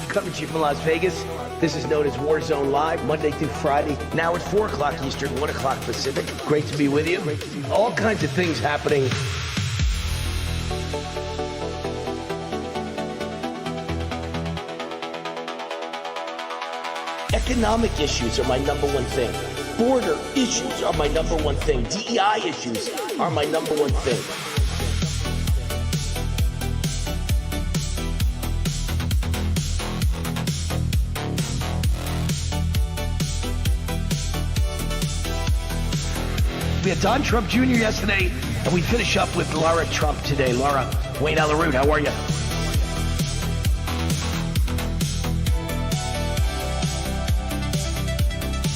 coming to you from Las Vegas. This is known as Warzone Live, Monday through Friday. Now it's 4 o'clock Eastern, 1 o'clock Pacific. Great to be with you. All kinds of things happening. Economic issues are my number one thing. Border issues are my number one thing. DEI issues are my number one thing. We had Don Trump Jr. yesterday, and we finish up with Laura Trump today. Laura, Wayne Allyn, how are you?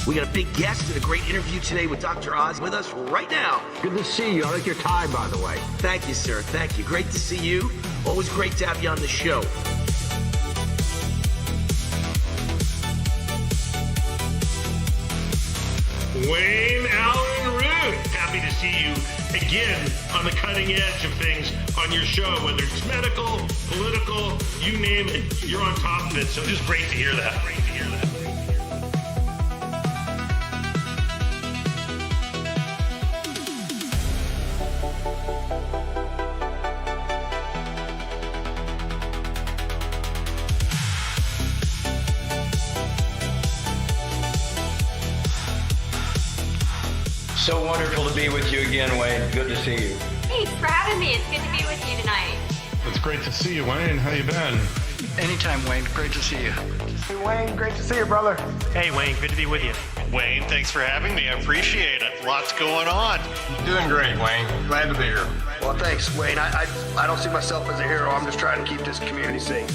We got a big guest and a great interview today with Dr. Oz with us right now. Good to see you. I like your tie, by the way. Thank you, sir. Thank you. Great to see you. Always great to have you on the show. Wayne Allyn Root, happy to see you again on the cutting edge of things on your show, whether it's medical, political, you name it, you're on top of it. So just great to hear that. Great to hear that. So wonderful to be with you again, Wayne. Good to see you. Thanks for having me. It's good to be with you tonight. It's great to see you, Wayne. How you been? Anytime, Wayne. Great to see you. Hey, Wayne, great to see you, brother. Hey, Wayne, good to be with you. Wayne, thanks for having me. I appreciate it. Lots going on. Doing great, Wayne. Glad to be here. Well, thanks, Wayne. I don't see myself as a hero. I'm just trying to keep this community safe.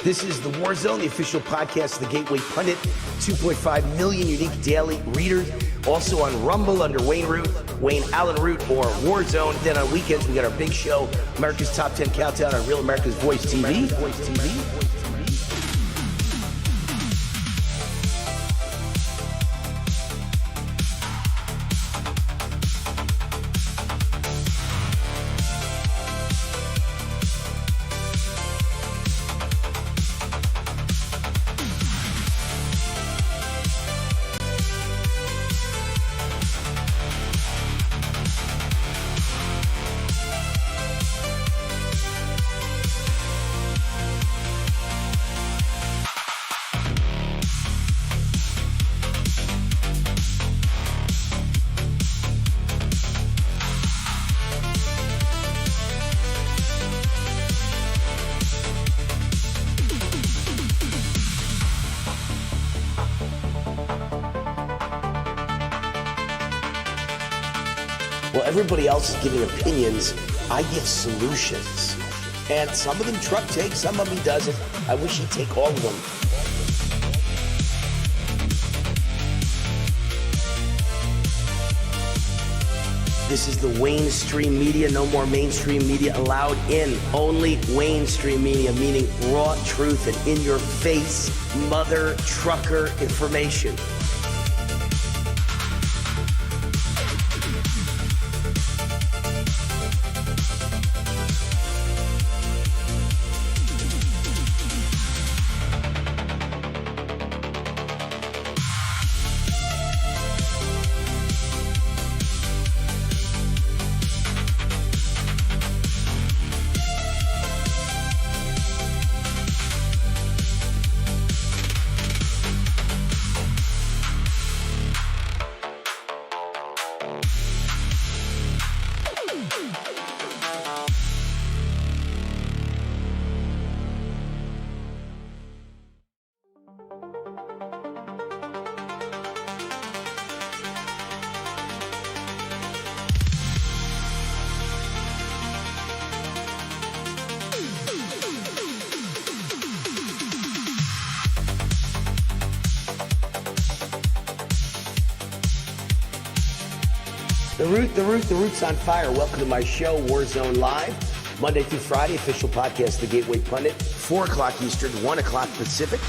This is The War Zone, the official podcast of the Gateway Pundit. 2.5 million unique daily readers. Also on Rumble under Wayne Root, Wayne Allyn Root, or Warzone. Then on weekends, we got our big show, America's Top 10 Countdown on Real America's Voice TV. While everybody else is giving opinions, I give solutions. And some of them Trump takes, some of them he doesn't. I wish he'd take all of them. This is the Wayne Stream Media. No more mainstream media allowed in. Only Wayne Stream Media, meaning raw truth and in-your-face mother trucker information. The Root's on fire. Welcome to my show, Warzone Live. Monday through Friday, official podcast, The Gateway Pundit, 4 o'clock Eastern, 1 o'clock Pacific.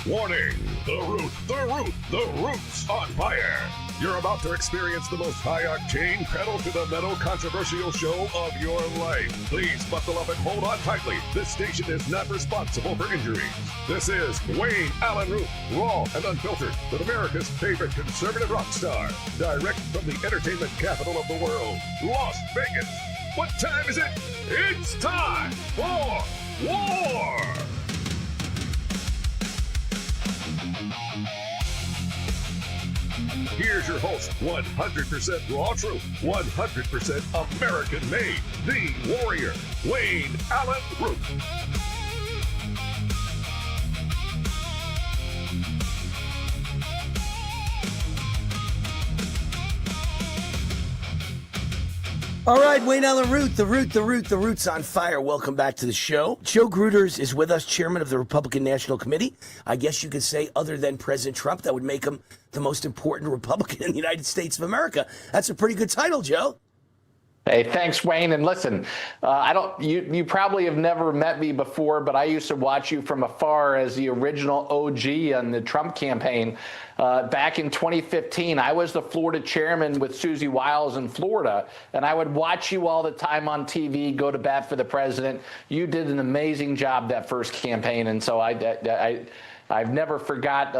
Warning! The Root's on fire! You're about to experience the most high-octane, pedal-to-the-metal controversial show of your life. Please buckle up and hold on tightly. This station is not responsible for injuries. This is Wayne Allyn Root, raw and unfiltered, with America's favorite conservative rock star. Direct from the entertainment capital of the world, Las Vegas. What time is it? It's time for war! Here's your host, 100% raw truth, 100% American made, the warrior, Wayne Allyn Root. All right, Wayne Allyn Root, the Root's on fire. Welcome back to the show. Joe Gruters is with us, chairman of the Republican National Committee. I guess you could say, other than President Trump, that would make him the most important Republican in the United States of America. That's a pretty good title, Joe. Hey, thanks, Wayne. And listen, you probably have never met me before, but I used to watch you from afar as the original OG on the Trump campaign. Back in 2015, I was the Florida chairman with Susie Wiles in Florida, and I would watch you all the time on TV, go to bat for the president. You did an amazing job that first campaign, and so I've never forgot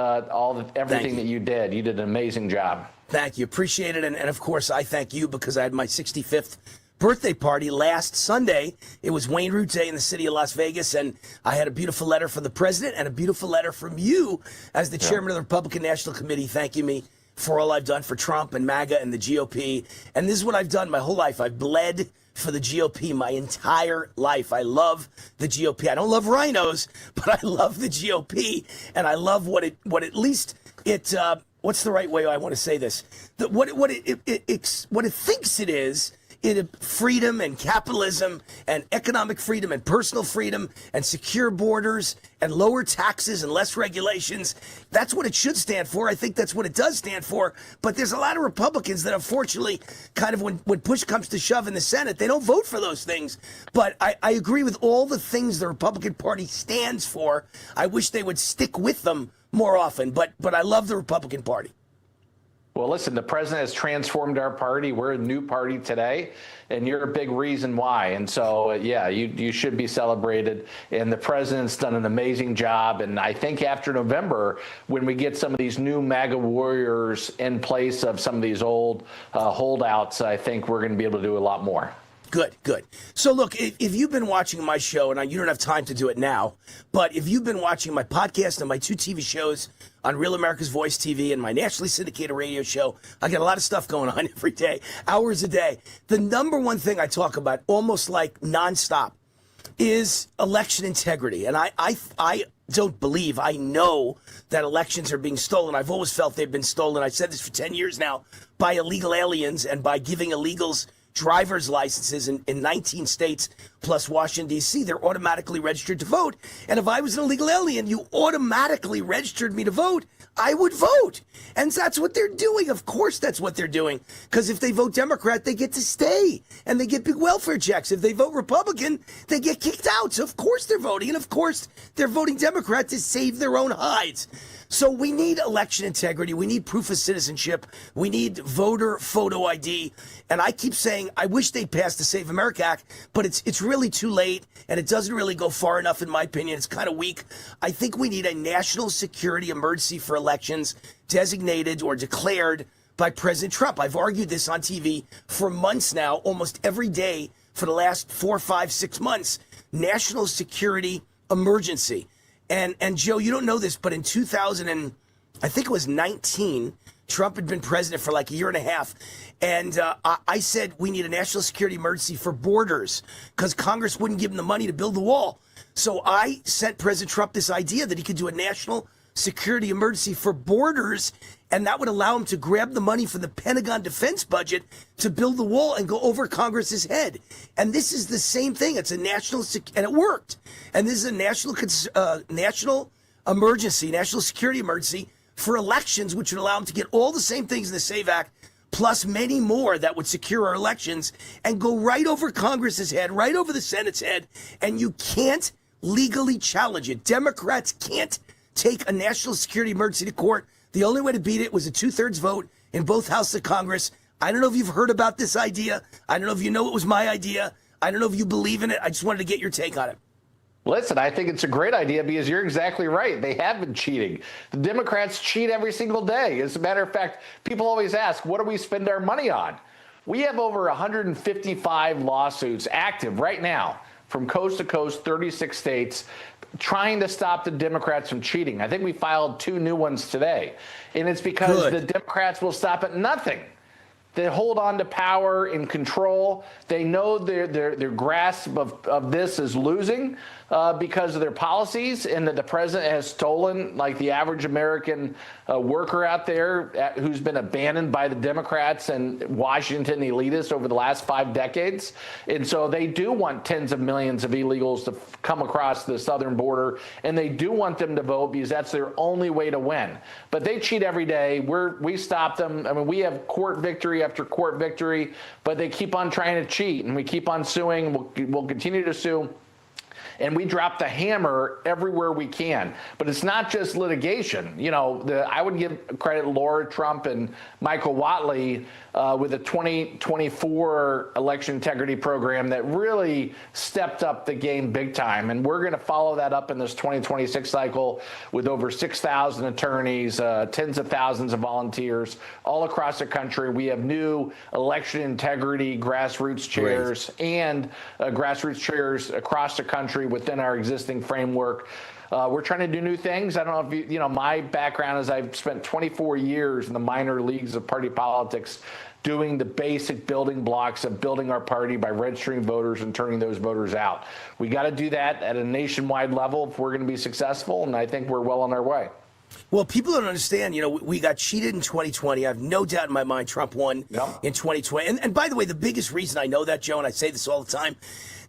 everything that you did. You did an amazing job. Thank you. Appreciate it. And of course, I thank you because I had my 65th birthday party last Sunday. It was Wayne Root Day in the city of Las Vegas, and I had a beautiful letter from the president and a beautiful letter from you as the chairman of the Republican National Committee thanking me for all I've done for Trump and MAGA and the GOP. And this is what I've done my whole life. I've bled for the GOP my entire life. I love the GOP. I don't love rhinos, but I love the GOP, and I love what at least what's the right way I want to say this? What it thinks it is. Freedom and capitalism and economic freedom and personal freedom and secure borders and lower taxes and less regulations. That's what it should stand for. I think that's what it does stand for. But there's a lot of Republicans that unfortunately kind of when push comes to shove in the Senate, they don't vote for those things. But I agree with all the things the Republican Party stands for. I wish they would stick with them more often. But I love the Republican Party. Well, listen, the president has transformed our party. We're a new party today, and you're a big reason why. And so, yeah, you should be celebrated. And the president's done an amazing job. And I think after November, when we get some of these new MAGA warriors in place of some of these old holdouts, I think we're going to be able to do a lot more. Good. So look, if you've been watching my show, and you don't have time to do it now, but if you've been watching my podcast and my 2 TV shows on Real America's Voice TV and my nationally syndicated radio show, I got a lot of stuff going on every day, hours a day. The number one thing I talk about almost like nonstop is election integrity. And I don't believe, I know that elections are being stolen. I've always felt they've been stolen. I've said this for 10 years now, by illegal aliens and by giving illegals driver's licenses in 19 states plus Washington, D.C. They're automatically registered to vote. And if I was an illegal alien, you automatically registered me to vote, I would vote. And that's what they're doing. Of course that's what they're doing. Because if they vote Democrat, they get to stay. And they get big welfare checks. If they vote Republican, they get kicked out. So of course they're voting. And of course they're voting Democrat to save their own hides. So we need election integrity. We need proof of citizenship. We need voter photo ID. And I keep saying, I wish they'd pass the Save America Act, but it's really too late, and it doesn't really go far enough, in my opinion. It's kind of weak. I think we need a national security emergency for elections designated or declared by President Trump. I've argued this on TV for months now, almost every day for the last 4, 5, 6 months. National security emergency. And Joe, you don't know this, but in 2019, Trump had been president for like a year and a half. And I said we need a national security emergency for borders because Congress wouldn't give him the money to build the wall. So I sent President Trump this idea that he could do a national security emergency for borders, and that would allow him to grab the money from the Pentagon defense budget to build the wall and go over Congress's head. And this is the same thing. It's a national, and it worked. And this is a national emergency, national security emergency for elections, which would allow him to get all the same things in the SAVE Act, plus many more that would secure our elections and go right over Congress's head, right over the Senate's head. And you can't legally challenge it. Democrats can't take a national security emergency to court. The only way to beat it was a 2/3 vote in both houses of Congress. I don't know if you've heard about this idea. I don't know if you know it was my idea. I don't know if you believe in it. I just wanted to get your take on it. Listen, I think it's a great idea because you're exactly right. They have been cheating. The Democrats cheat every single day. As a matter of fact, people always ask, what do we spend our money on? We have over 155 lawsuits active right now from coast to coast, 36 states, trying to stop the Democrats from cheating. I think we filed 2 new ones today. And it's because the Democrats will stop at nothing. They hold on to power and control. They know their grasp of this is losing because of their policies, and that the president has stolen, like the average American worker out there who's been abandoned by the Democrats and Washington elitists over the last 5 decades. And so they do want tens of millions of illegals to come across the southern border, and they do want them to vote because that's their only way to win. But they cheat every day. We stop them. I mean, we have court victory after court victory, but they keep on trying to cheat, and we keep on suing. We'll continue to sue. And we drop the hammer everywhere we can. But it's not just litigation. You know, I would give credit to Laura Trump and Michael Whatley with the 2024 election integrity program that really stepped up the game big time. And we're going to follow that up in this 2026 cycle with over 6,000 attorneys, tens of thousands of volunteers all across the country. We have new election integrity grassroots chairs and grassroots chairs across the country within our existing framework. We're trying to do new things. I don't know if you know, my background is I've spent 24 years in the minor leagues of party politics doing the basic building blocks of building our party by registering voters and turning those voters out. We got to do that at a nationwide level if we're going to be successful, and I think we're well on our way. Well, people don't understand, you know, we got cheated in 2020. I have no doubt in my mind Trump won in 2020. And by the way, the biggest reason I know that, Joe, and I say this all the time,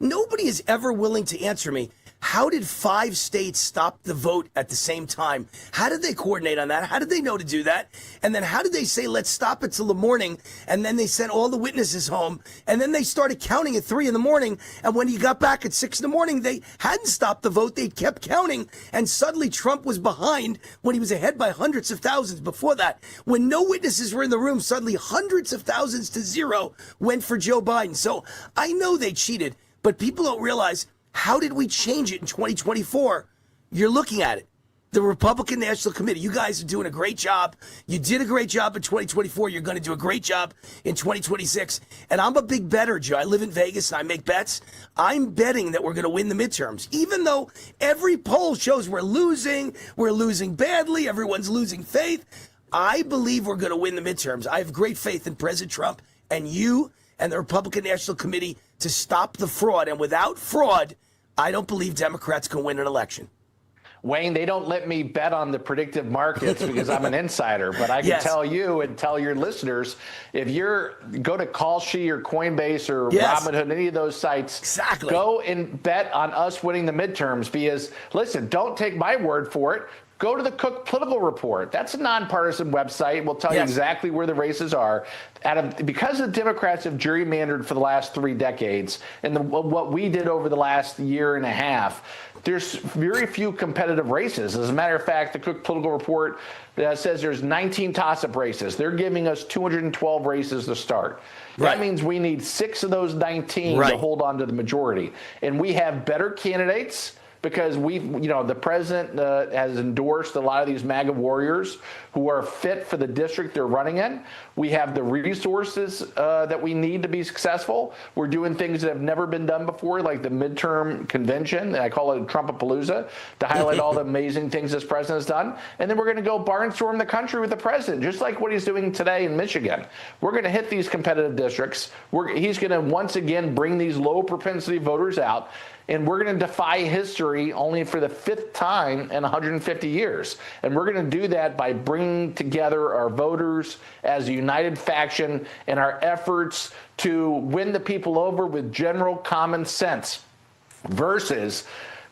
nobody is ever willing to answer me. How did 5 states stop the vote at the same time? How did they coordinate on that? How did they know to do that? And then how did they say, let's stop it till the morning? And then they sent all the witnesses home. And then they started counting at 3 in the morning. And when he got back at 6 in the morning, they hadn't stopped the vote. They kept counting. And suddenly Trump was behind when he was ahead by hundreds of thousands before that. When no witnesses were in the room, suddenly hundreds of thousands to 0 went for Joe Biden. So I know they cheated, but people don't realize, how did we change it in 2024? You're looking at it. The Republican National Committee, you guys are doing a great job. You did a great job in 2024. You're going to do a great job in 2026. And I'm a big bettor, Joe. I live in Vegas and I make bets. I'm betting that we're going to win the midterms, even though every poll shows we're losing badly, everyone's losing faith. I believe we're going to win the midterms. I have great faith in President Trump and you and the Republican National Committee to stop the fraud. And without fraud, I don't believe Democrats can win an election. Wayne, they don't let me bet on the predictive markets because I'm an insider, but I can tell you and tell your listeners, if go to Kalshi or Coinbase or Robinhood, any of those sites, go and bet on us winning the midterms because, listen, don't take my word for it. go to the Cook Political Report. That's a nonpartisan website. We'll tell you exactly where the races are. Because the Democrats have gerrymandered for the last 3 decades, and what we did over the last year and a half, there's very few competitive races. As a matter of fact, the Cook Political Report says there's 19 toss-up races. They're giving us 212 races to start. That means we need 6 of those 19 to hold on to the majority. And we have better candidates because the president has endorsed a lot of these MAGA warriors who are fit for the district they're running in. We have the resources that we need to be successful. We're doing things that have never been done before, like the midterm convention. I call it Trumpapalooza, to highlight all the amazing things this president's done. And then we're going to go barnstorm the country with the president, just like what he's doing today in Michigan. We're going to hit these competitive districts. He's going to once again bring these low propensity voters out. And we're going to defy history only for the 5th time in 150 years. And we're going to do that by bringing together our voters as a united faction in our efforts to win the people over with general common sense versus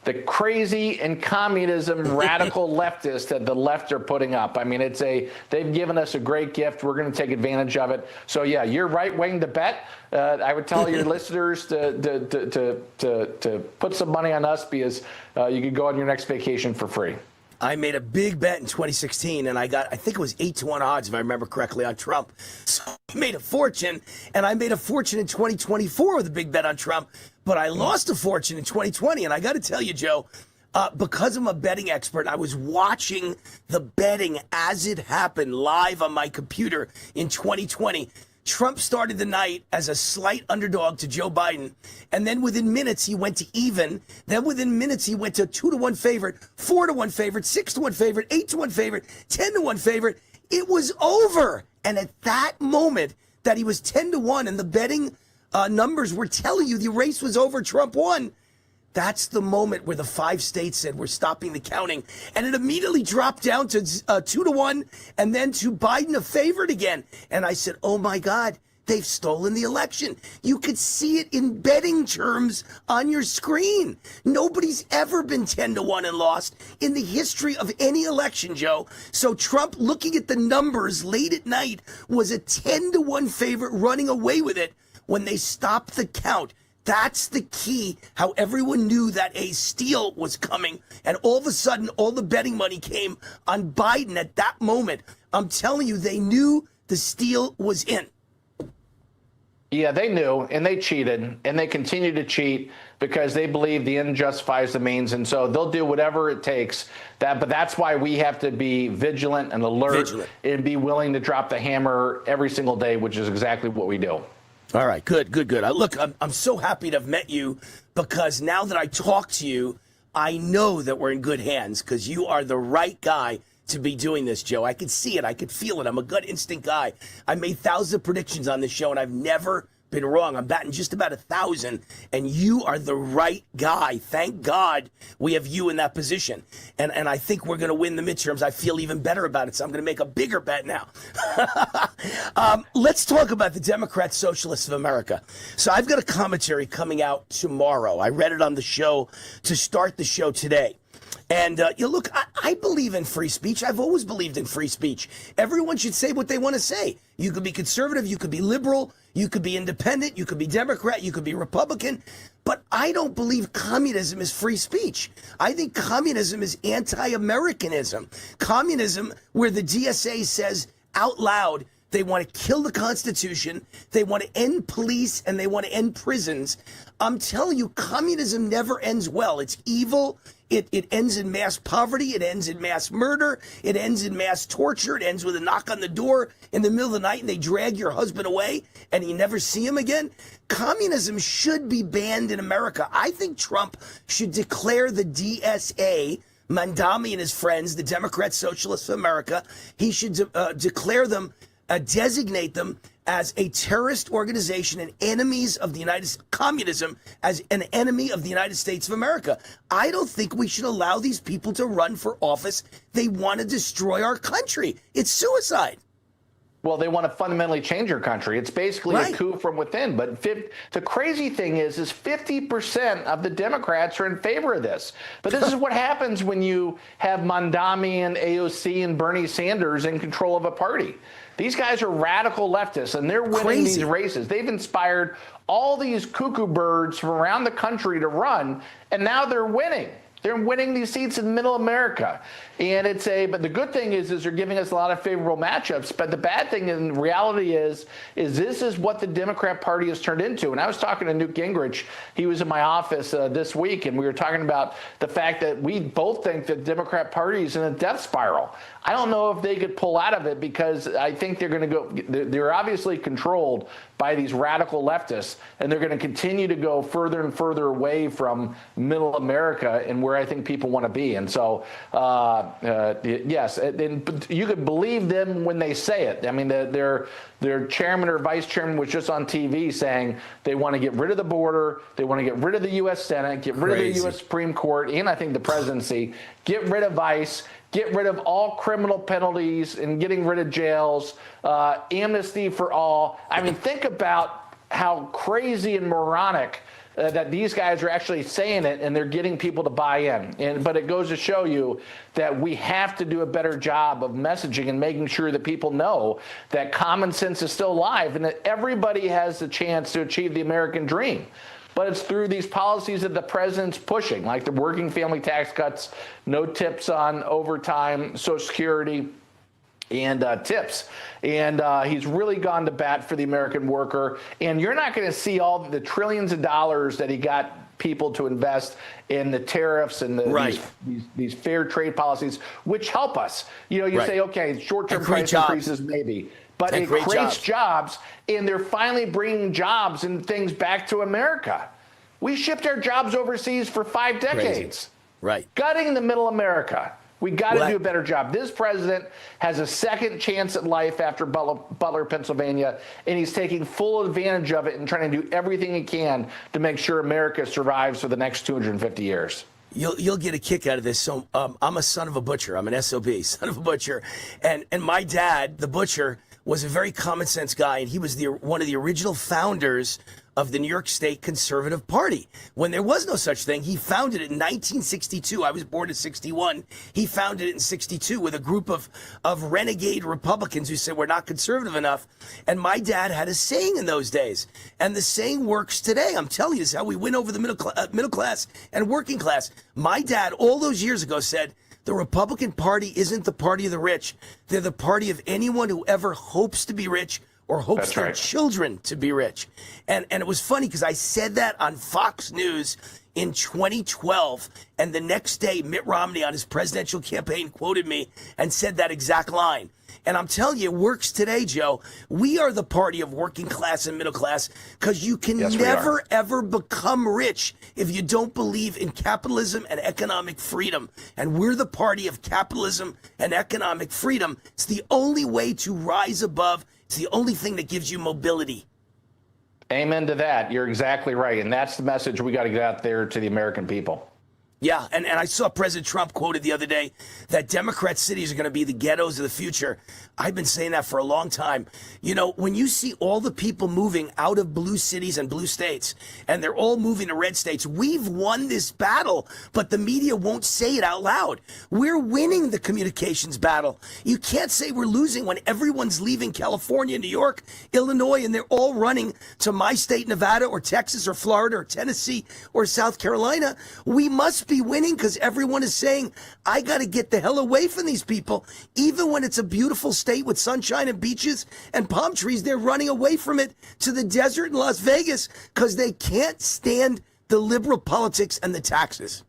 the crazy and communism radical leftists that the left are putting up. I mean, they've given us a great gift. We're going to take advantage of it. So yeah, you're right, Wayne, to bet. I would tell your listeners to put some money on us because you could go on your next vacation for free. I made a big bet in 2016, and I think it was 8-1 odds, if I remember correctly, on Trump. So I made a fortune, and I made a fortune in 2024 with a big bet on Trump, but I lost a fortune in 2020. And I got to tell you, Joe, because I'm a betting expert, I was watching the betting as it happened live on my computer in 2020. Trump started the night as a slight underdog to Joe Biden, and then within minutes he went to even. Then within minutes he went to 2-1 favorite, 4-1 favorite, 6-1 favorite, 8-1 favorite, 10-1 favorite. It was over. And at that moment that he was 10-1 and the betting numbers were telling you the race was over, Trump won, that's the moment where the 5 states said we're stopping the counting. And it immediately dropped down to 2-1 and then to Biden a favorite again. And I said, oh my God, they've stolen the election. You could see it in betting terms on your screen. Nobody's ever been 10-1 and lost in the history of any election, Joe. So Trump, looking at the numbers late at night, was a 10-1 favorite running away with it when they stopped the count. That's the key, how everyone knew that a steal was coming. And all of a sudden, all the betting money came on Biden at that moment. I'm telling you, they knew the steal was in. Yeah, they knew, and they cheated, and they continue to cheat because they believe the end justifies the means, and so they'll do whatever it takes. But that's why we have to be vigilant and alert and be willing to drop the hammer every single day, which is exactly what we do. All right, good. Look, I'm so happy to have met you because now that I talk to you, I know that we're in good hands because you are the right guy to be doing this, Joe. I could see it. I could feel it. I'm a gut instinct guy. I made thousands of predictions on this show, and I've never been wrong. I'm batting just about 1,000, and you are the right guy. Thank God we have you in that position. And I think we're going to win the midterms. I feel even better about it, so I'm going to make a bigger bet now. Let's talk about the Democrat Socialists of America. So I've got a commentary coming out tomorrow. I read it on the show to start the show today. And, look, I believe in free speech. I've always believed in free speech. Everyone should say what they want to say. You could be conservative, you could be liberal, you could be independent, you could be Democrat, you could be Republican. But I don't believe communism is free speech. I think communism is anti-Americanism. Communism, where the DSA says out loud they want to kill the Constitution, they want to end police, and they want to end prisons. I'm telling you, communism never ends well. It's evil. It ends in mass poverty. It ends in mass murder. It ends in mass torture. It ends with a knock on the door in the middle of the night and they drag your husband away and you never see him again. Communism should be banned in America. I think Trump should declare the DSA, Mandami and his friends, the Democrat Socialists of America, he should declare them, designate them as a terrorist organization and enemies of the United States, communism as an enemy of the United States of America. I don't think we should allow these people to run for office. They want to destroy our country. It's suicide. well, they want to fundamentally change your country. It's basically a coup from within. But the crazy thing is 50% of the Democrats are in favor of this. But this is what happens when you have Mondami and AOC and Bernie Sanders in control of a party. These guys are radical leftists, and they're winning these races. They've inspired all these cuckoo birds from around the country to run, and now they're winning. They're winning these seats in Middle America. And but the good thing is they're giving us a lot of favorable matchups. But the bad thing in reality is this is what the Democrat Party has turned into. And I was talking to Newt Gingrich. He was in my office this week, and we were talking about the fact that we both think that the Democrat Party is in a death spiral. I don't know if they could pull out of it, because I think they're going to go, they're obviously controlled by these radical leftists, and they're going to continue to go further and further away from Middle America and where I think people want to be. And so, yes, and you could believe them when they say it. I mean, their chairman or vice chairman was just on TV saying they want to get rid of the border, they want to get rid of the U.S. Senate, get rid of the U.S. Supreme Court, and I think the presidency, get rid of ICE, get rid of all criminal penalties and getting rid of jails, amnesty for all. I mean, think about how crazy and moronic that these guys are actually saying it, and they're getting people to buy in. But it goes to show you that we have to do a better job of messaging and making sure that people know that common sense is still alive and that everybody has the chance to achieve the American dream. But it's through these policies that the president's pushing, like the working family tax cuts, no tips on overtime, Social Security, and tips. And he's really gone to bat for the American worker. And you're not going to see all the trillions of dollars that he got people to invest in the tariffs and these fair trade policies, which help us. You know, you say, okay, short-term price increases maybe. But it creates jobs, and they're finally bringing jobs and things back to America. We shipped our jobs overseas for 5 decades. Gutting the Middle America. We got to do a better job. This president has a second chance at life after Butler, Pennsylvania, and he's taking full advantage of it and trying to do everything he can to make sure America survives for the next 250 years. You'll get a kick out of this. So I'm a son of a butcher. I'm an SOB, son of a butcher. And my dad, the butcher, was a very common sense guy, and he was one of the original founders of the New York State Conservative Party. When there was no such thing, he founded it in 1962. I was born in 61. He founded it in 62 with a group of renegade Republicans who said we're not conservative enough. And my dad had a saying in those days, and the saying works today. I'm telling you, this is how we win over the middle class and working class. My dad, all those years ago, said, the Republican Party isn't the party of the rich. They're the party of anyone who ever hopes to be rich or hopes their children to be rich. And it was funny because I said that on Fox News in 2012, and the next day Mitt Romney on his presidential campaign quoted me and said that exact line. And I'm telling you, it works today, Joe. We are the party of working class and middle class because you can never, ever become rich if you don't believe in capitalism and economic freedom. And we're the party of capitalism and economic freedom. It's the only way to rise above. It's the only thing that gives you mobility. Amen to that. You're exactly right. And that's the message we got to get out there to the American people. Yeah, and I saw President Trump quoted the other day that Democrat cities are going to be the ghettos of the future. I've been saying that for a long time. You know, when you see all the people moving out of blue cities and blue states, and they're all moving to red states, we've won this battle, but the media won't say it out loud. We're winning the communications battle. You can't say we're losing when everyone's leaving California, New York, Illinois, and they're all running to my state, Nevada, or Texas, or Florida, or Tennessee, or South Carolina. We must be winning because everyone is saying, I got to get the hell away from these people. Even when it's a beautiful state with sunshine and beaches and palm trees, they're running away from it to the desert in Las Vegas because they can't stand the liberal politics and the taxes.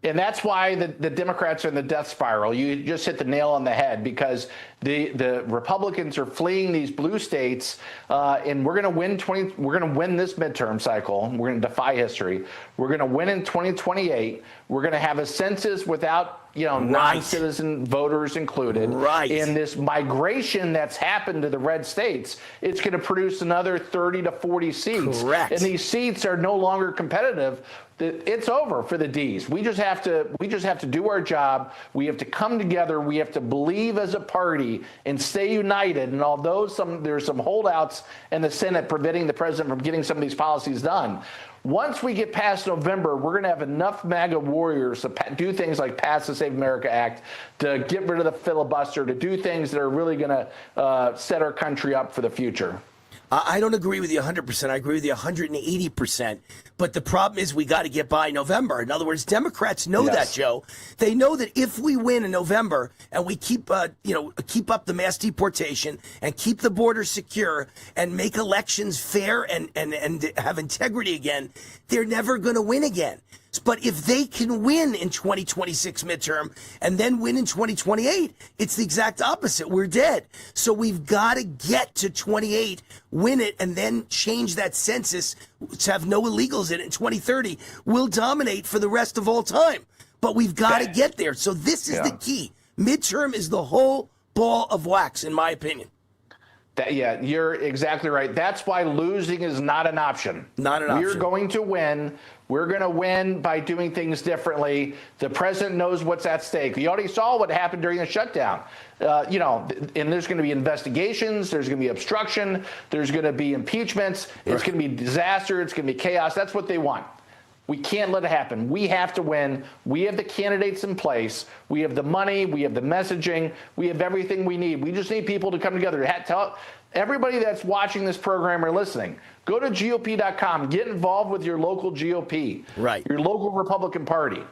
And that's why the Democrats are in the death spiral. You just hit the nail on the head because the Republicans are fleeing these blue states, and we're going to win We're going to win this midterm cycle. We're going to defy history. We're going to win in 2028. We're going to have a census without non-citizen voters included. And this migration that's happened to the red states, it's going to produce another 30 to 40 seats. And these seats are no longer competitive. It's over for the D's. We just have to do our job. We have to come together. We have to believe as a party party and stay united, and although there's some holdouts in the Senate preventing the president from getting some of these policies done, once we get past November, we're going to have enough MAGA warriors to do things like pass the Save America Act, to get rid of the filibuster, to do things that are really going to set our country up for the future. I don't agree with you 100%. I agree with you 180%. But the problem is we got to get by November. In other words, Democrats know that, Joe. They know that if we win in November and we keep up the mass deportation and keep the border secure and make elections fair and have integrity again, they're never going to win again. But if they can win in 2026 midterm and then win in 2028, it's the exact opposite. We're dead. So we've got to get to 28, win it, and then change that census to have no illegals in it in 2030. We'll dominate for the rest of all time. But we've got to get there. So this is the key. Midterm is the whole ball of wax, in my opinion. You're exactly right. That's why losing is not an option. Not an option. We're going to win. We're going to win by doing things differently. The president knows what's at stake. You already saw what happened during the shutdown. And there's going to be investigations. There's going to be obstruction. There's going to be impeachments. It's going to be disaster. It's going to be chaos. That's what they want. We can't let it happen. We have to win. We have the candidates in place. We have the money. We have the messaging. We have everything we need. We just need people to come together. Tell everybody that's watching this program or listening, go to GOP.com. Get involved with your local GOP, your local Republican Party.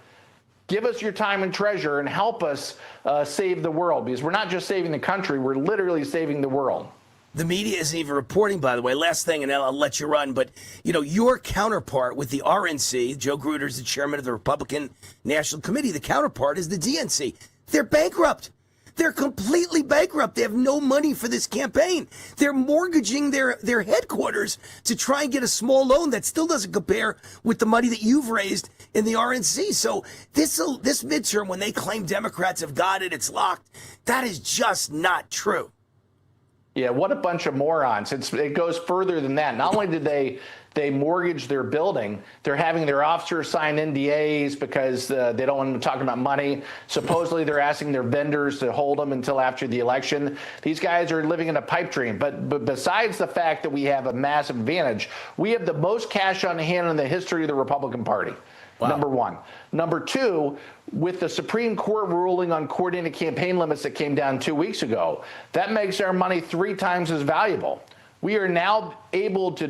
Give us your time and treasure and help us save the world, because we're not just saving the country. We're literally saving the world. The media isn't even reporting, by the way. Last thing, and then I'll let you run. But, your counterpart with the RNC, Joe Gruder is the chairman of the Republican National Committee. The counterpart is the DNC. They're bankrupt. They're completely bankrupt. They have no money for this campaign. They're mortgaging their headquarters to try and get a small loan that still doesn't compare with the money that you've raised in the RNC. So this midterm, when they claim Democrats have got it, it's locked, that is just not true. Yeah, what a bunch of morons. It goes further than that. Not only did they mortgage their building, they're having their officers sign NDAs because they don't want them to talk about money. Supposedly, they're asking their vendors to hold them until after the election. These guys are living in a pipe dream. But besides the fact that we have a massive advantage, we have the most cash on hand in the history of the Republican Party. Wow. Number one. Number two, with the Supreme Court ruling on coordinated campaign limits that came down 2 weeks ago, that makes our money 3 times as valuable. We are now able to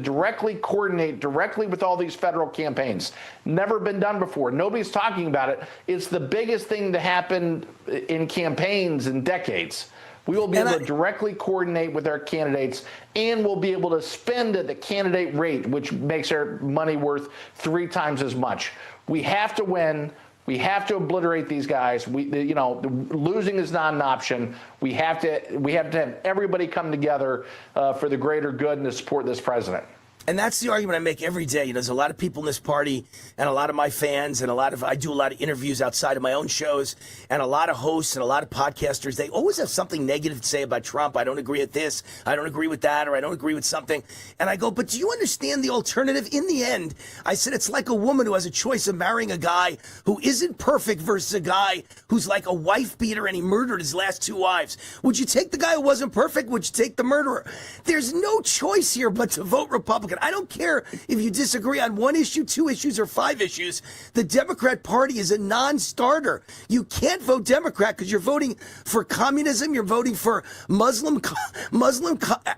coordinate directly with all these federal campaigns. Never been done before. Nobody's talking about it. It's the biggest thing to happen in campaigns in decades. We will be able to directly coordinate with our candidates, and we'll be able to spend at the candidate rate, which makes our money worth 3 times as much. We have to win. We have to obliterate these guys. Losing is not an option. We have to have everybody come together for the greater good and to support this president. And that's the argument I make every day. There's a lot of people in this party and a lot of my fans and I do a lot of interviews outside of my own shows, and a lot of hosts and a lot of podcasters. They always have something negative to say about Trump. I don't agree with this. I don't agree with that, or I don't agree with something. And I go, but do you understand the alternative? In the end, I said, it's like a woman who has a choice of marrying a guy who isn't perfect versus a guy who's like a wife beater and he murdered his last 2 wives. Would you take the guy who wasn't perfect? Would you take the murderer? There's no choice here but to vote Republican. I don't care if you disagree on 1 issue, 2 issues, or 5 issues. The Democrat Party is a non-starter. You can't vote Democrat because you're voting for communism. You're voting for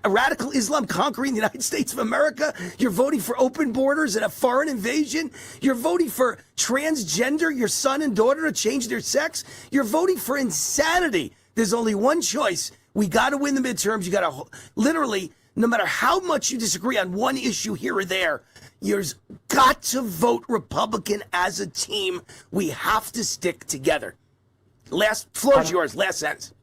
radical Islam conquering the United States of America. You're voting for open borders and a foreign invasion. You're voting for transgender, your son and daughter, to change their sex. You're voting for insanity. There's only one choice. We got to win the midterms. You got to literally, no matter how much you disagree on 1 issue here or there, you've got to vote Republican as a team. We have to stick together. Floor is yours. Last sentence.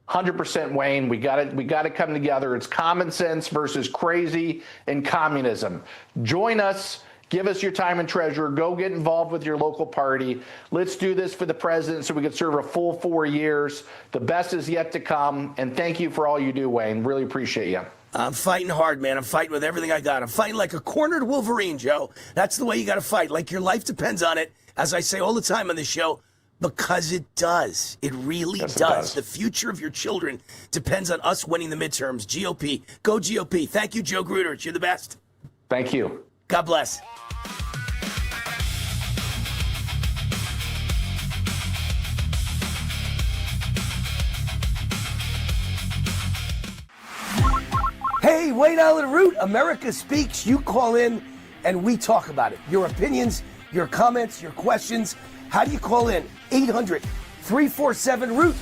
100%, Wayne. We got to come together. It's common sense versus crazy and communism. Join us. Give us your time and treasure. Go get involved with your local party. Let's do this for the president so we can serve a full 4 years. The best is yet to come. And thank you for all you do, Wayne. Really appreciate you. I'm fighting hard, man. I'm fighting with everything I got. I'm fighting like a cornered Wolverine, Joe. That's the way you got to fight. Like your life depends on it. As I say all the time on this show, Because it does. It really Yes, it does. does. The future of your children depends on us winning the midterms. GOP. Go GOP. Thank you, Joe Gruters. You're the best. Thank you. God bless. Hey, Wayne Allyn Root, America Speaks. You call in and we talk about it. Your opinions, your comments, your questions. How do you call in? 800-347-ROOT.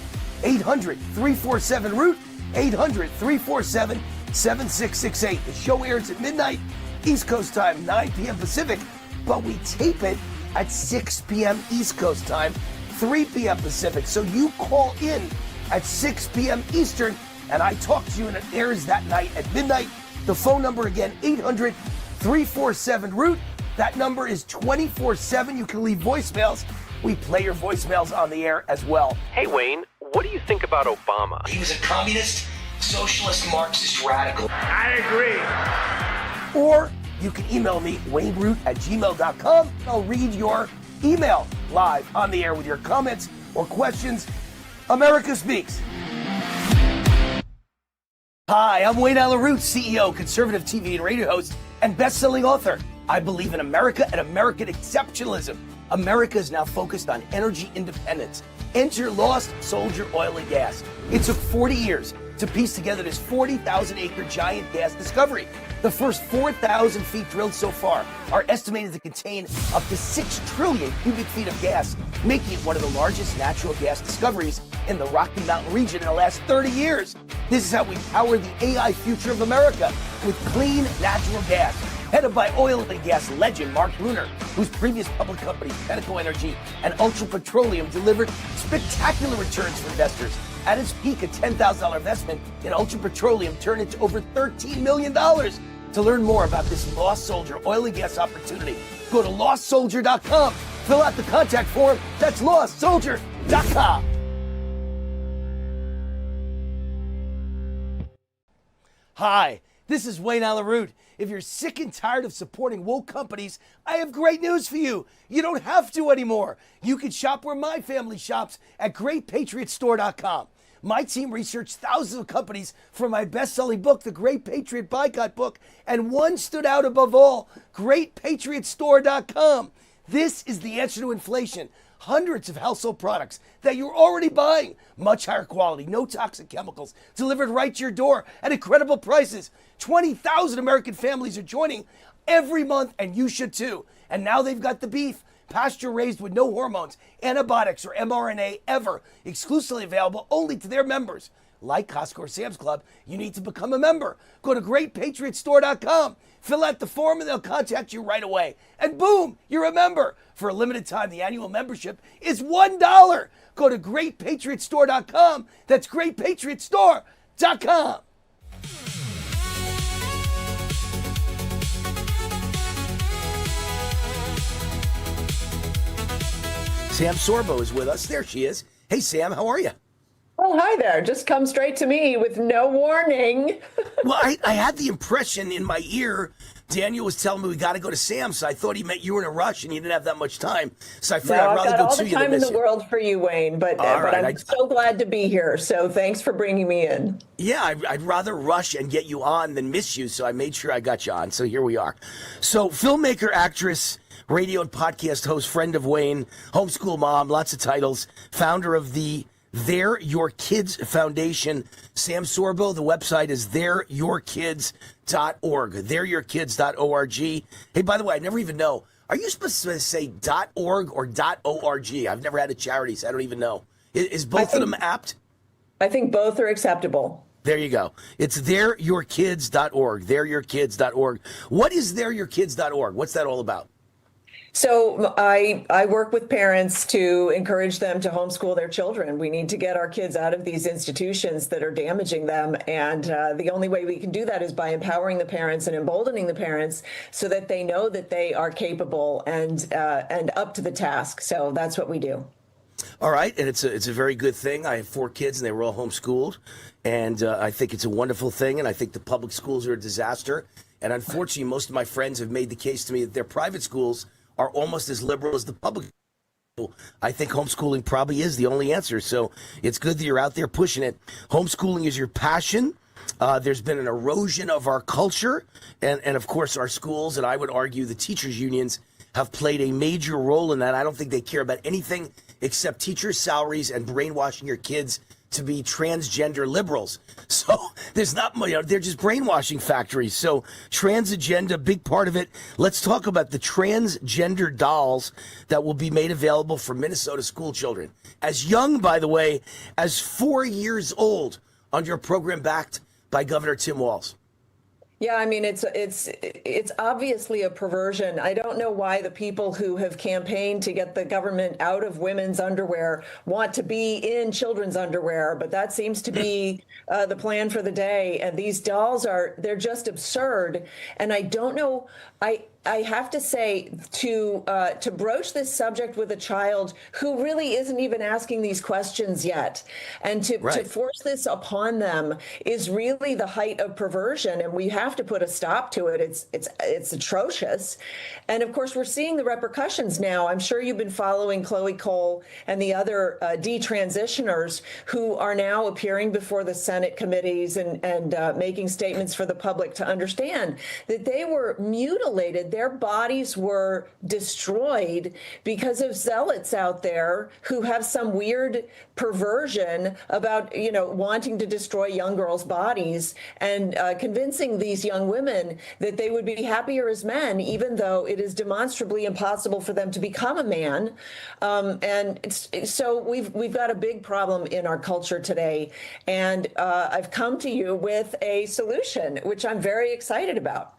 800-347-ROOT. 800-347-7668. The show airs at midnight, East Coast time, 9 p.m. Pacific, but we tape it at 6 p.m. East Coast time, 3 p.m. Pacific. So you call in at 6 p.m. Eastern, and I talk to you, and it airs that night at midnight. The phone number again, 800-347-ROOT. That number is 24/7. You can leave voicemails. We play your voicemails on the air as well. Hey, Wayne, what do you think about Obama? He was a communist, socialist, Marxist radical. I agree. Or you can email me, wayneroot@gmail.com. I'll read your email live on the air with your comments or questions. America Speaks. Hi, I'm Wayne Allyn Root, CEO, conservative TV and radio host, and best-selling author. I believe in America and American exceptionalism. America is now focused on energy independence. Enter Lost Soldier Oil and Gas. It took 40 years to piece together this 40,000-acre giant gas discovery. The first 4,000 feet drilled so far are estimated to contain up to 6 trillion cubic feet of gas, making it one of the largest natural gas discoveries in the Rocky Mountain region in the last 30 years. This is how we power the AI future of America with clean natural gas. Headed by oil and gas legend Mark Bruner, whose previous public companies, Pinnacle Energy and Ultra Petroleum, delivered spectacular returns for investors. At its peak, a $10,000 investment in Ultra Petroleum turned into over $13 million. To learn more about this Lost Soldier oil and gas opportunity, go to lostsoldier.com. Fill out the contact form. That's lostsoldier.com. Hi, this is Wayne Allyn Root. If you're sick and tired of supporting woke companies, I have great news for you. You don't have to anymore. You can shop where my family shops at GreatPatriotStore.com. My team researched thousands of companies for my best-selling book, The Great Patriot Boycott Book, and one stood out above all, GreatPatriotStore.com. This is the answer to inflation. Hundreds of household products that you're already buying. Much higher quality, no toxic chemicals, delivered right to your door at incredible prices. 20,000 American families are joining every month, and you should too. And now they've got the beef, pasture raised with no hormones, antibiotics, or mRNA ever, exclusively available only to their members. Like Costco or Sam's Club, you need to become a member. Go to GreatPatriotStore.com. Fill out the form and they'll contact you right away. And boom, you're a member. For a limited time, the annual membership is $1. Go to GreatPatriotStore.com. That's GreatPatriotStore.com. Sam Sorbo is with us. There she is. Hey, Sam, how are you? Oh, hi there. Just come straight to me with no warning. Well, I had the impression in my ear, Daniel was telling me we got to go to Sam, so I thought he meant you were in a rush and you didn't have that much time. So I figured I'd rather go to you than miss you. I've got all the time in the world for you, Wayne, but I'm so glad to be here. So thanks for bringing me in. Yeah, I'd rather rush and get you on than miss you, so I made sure I got you on. So here we are. So filmmaker, actress, radio and podcast host, friend of Wayne, homeschool mom, lots of titles, founder of the They're Your Kids Foundation. Sam Sorbo, the website is thereyourkids.org. Thereyourkids.org. Hey, by the way, I never even know. Are you supposed to say .org or .org? I've never had a charity, so I don't even know. Is both of them apt? I think both are acceptable. There you go. It's thereyourkids.org. Thereyourkids.org. What is thereyourkids.org? What's that all about? So I work with parents to encourage them to homeschool their children. We need to get our kids out of these institutions that are damaging them. And the only way we can do that is by empowering the parents and emboldening the parents so that they know that they are capable and up to the task. So that's what we do. All right. And it's a very good thing. I have 4 kids and they were all homeschooled. And I think it's a wonderful thing. And I think the public schools are a disaster. And unfortunately, most of my friends have made the case to me that their private schools are almost as liberal as the public. I think homeschooling probably is the only answer. So it's good that you're out there pushing it. Homeschooling is your passion. There's been an erosion of our culture and of course, our schools. And I would argue the teachers' unions have played a major role in that. I don't think they care about anything except teachers' salaries and brainwashing your kids to be transgender liberals. So there's not much, they're just brainwashing factories. So trans agenda, big part of it. Let's talk about the transgender dolls that will be made available for Minnesota school children. As young, by the way, as 4 years old under a program backed by Governor Tim Walz. Yeah, I mean, it's obviously a perversion. I don't know why the people who have campaigned to get the government out of women's underwear want to be in children's underwear, but that seems to be the plan for the day. And these dolls they're just absurd. And I don't know, I have to say, to broach this subject with a child who really isn't even asking these questions yet, and to force this upon them is really the height of perversion, and we have to put a stop to it. It's atrocious, and of course we're seeing the repercussions now. I'm sure you've been following Chloe Cole and the other detransitioners who are now appearing before the Senate committees and making statements for the public to understand that they were mutilated. Their bodies were destroyed because of zealots out there who have some weird perversion about, wanting to destroy young girls' bodies and convincing these young women that they would be happier as men, even though it is demonstrably impossible for them to become a man. So we've got a big problem in our culture today. And I've come to you with a solution, which I'm very excited about.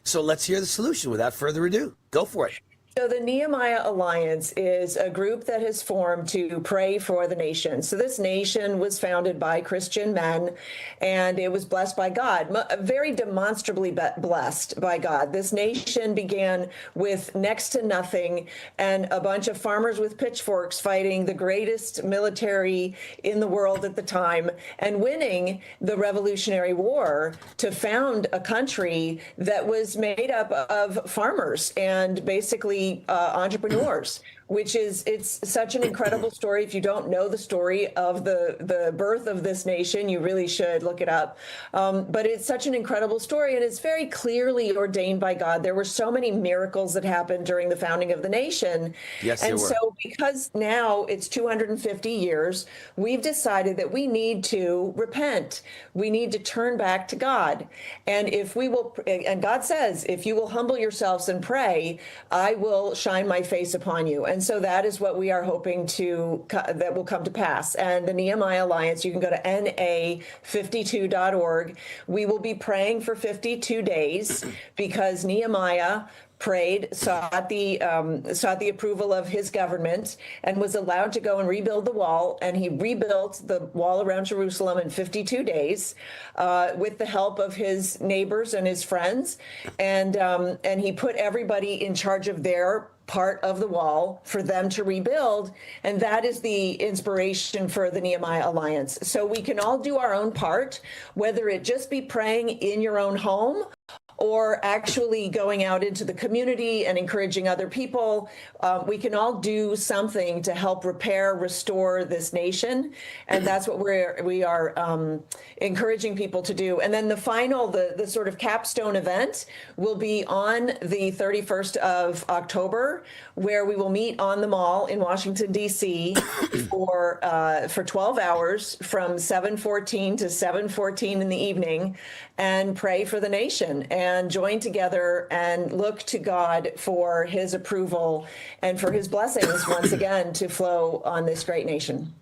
So let's hear the solution without further ado. Go for it. So the Nehemiah Alliance is a group that has formed to pray for the nation. So this nation was founded by Christian men, and it was blessed by God, very demonstrably blessed by God. This nation began with next to nothing and a bunch of farmers with pitchforks fighting the greatest military in the world at the time and winning the Revolutionary War to found a country that was made up of farmers and basically entrepreneurs, it's such an incredible story. If you don't know the story of the birth of this nation, you really should look it up. But it's such an incredible story, and it's very clearly ordained by God. There were so many miracles that happened during the founding of the nation. Yes, there and were. So because now it's 250 years, we've decided that we need to repent. We need to turn back to God. And if we will, and God says, if you will humble yourselves and pray, I will shine my face upon you. And so that is what we are hoping that will come to pass. And the Nehemiah Alliance, you can go to na52.org. We will be praying for 52 days because Nehemiah prayed, sought the approval of his government, and was allowed to go and rebuild the wall. And he rebuilt the wall around Jerusalem in 52 days with the help of his neighbors and his friends. And he put everybody in charge of their part of the wall for them to rebuild. And that is the inspiration for the Nehemiah Alliance. So we can all do our own part, whether it just be praying in your own home or actually going out into the community and encouraging other people. We can all do something to help repair, restore this nation. And that's what we are encouraging people to do. And then the final, the sort of capstone event will be on the 31st of October, where we will meet on the Mall in Washington, D.C. for 12 hours from 7:14 to 7:14 in the evening and pray for the nation and join together and look to God for his approval and for his blessings once again to flow on this great nation.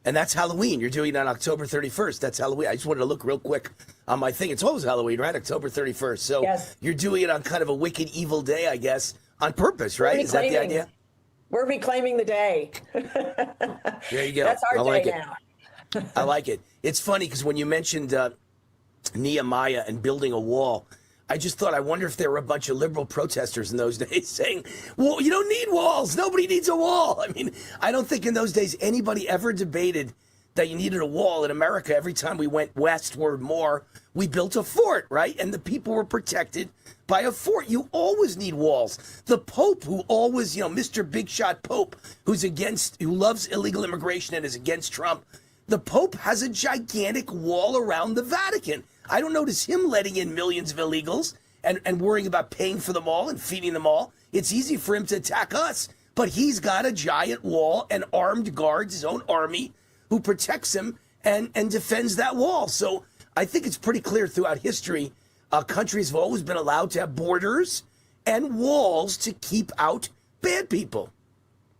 And that's Halloween. You're doing it on October 31st. That's Halloween. I just wanted to look real quick on my thing. It's always Halloween, right? October 31st. So yes. You're doing it on kind of a wicked, evil day, I guess, on purpose, right? Is that the idea? We're reclaiming the day. There you go. That's our day now. I like it. It's funny because when you mentioned Nehemiah and building a wall, I just thought, I wonder if there were a bunch of liberal protesters in those days saying, well, you don't need walls. Nobody needs a wall. I mean, I don't think in those days anybody ever debated that you needed a wall in America. Every time we went westward more, we built a fort, right? And the people were protected by a fort. You always need walls. The Pope, who always, Mr. Big Shot Pope, who loves illegal immigration and is against Trump, the Pope has a gigantic wall around the Vatican. I don't notice him letting in millions of illegals and worrying about paying for them all and feeding them all. It's easy for him to attack us, but he's got a giant wall and armed guards, his own army, who protects him and defends that wall. So I think it's pretty clear throughout history, countries have always been allowed to have borders and walls to keep out bad people.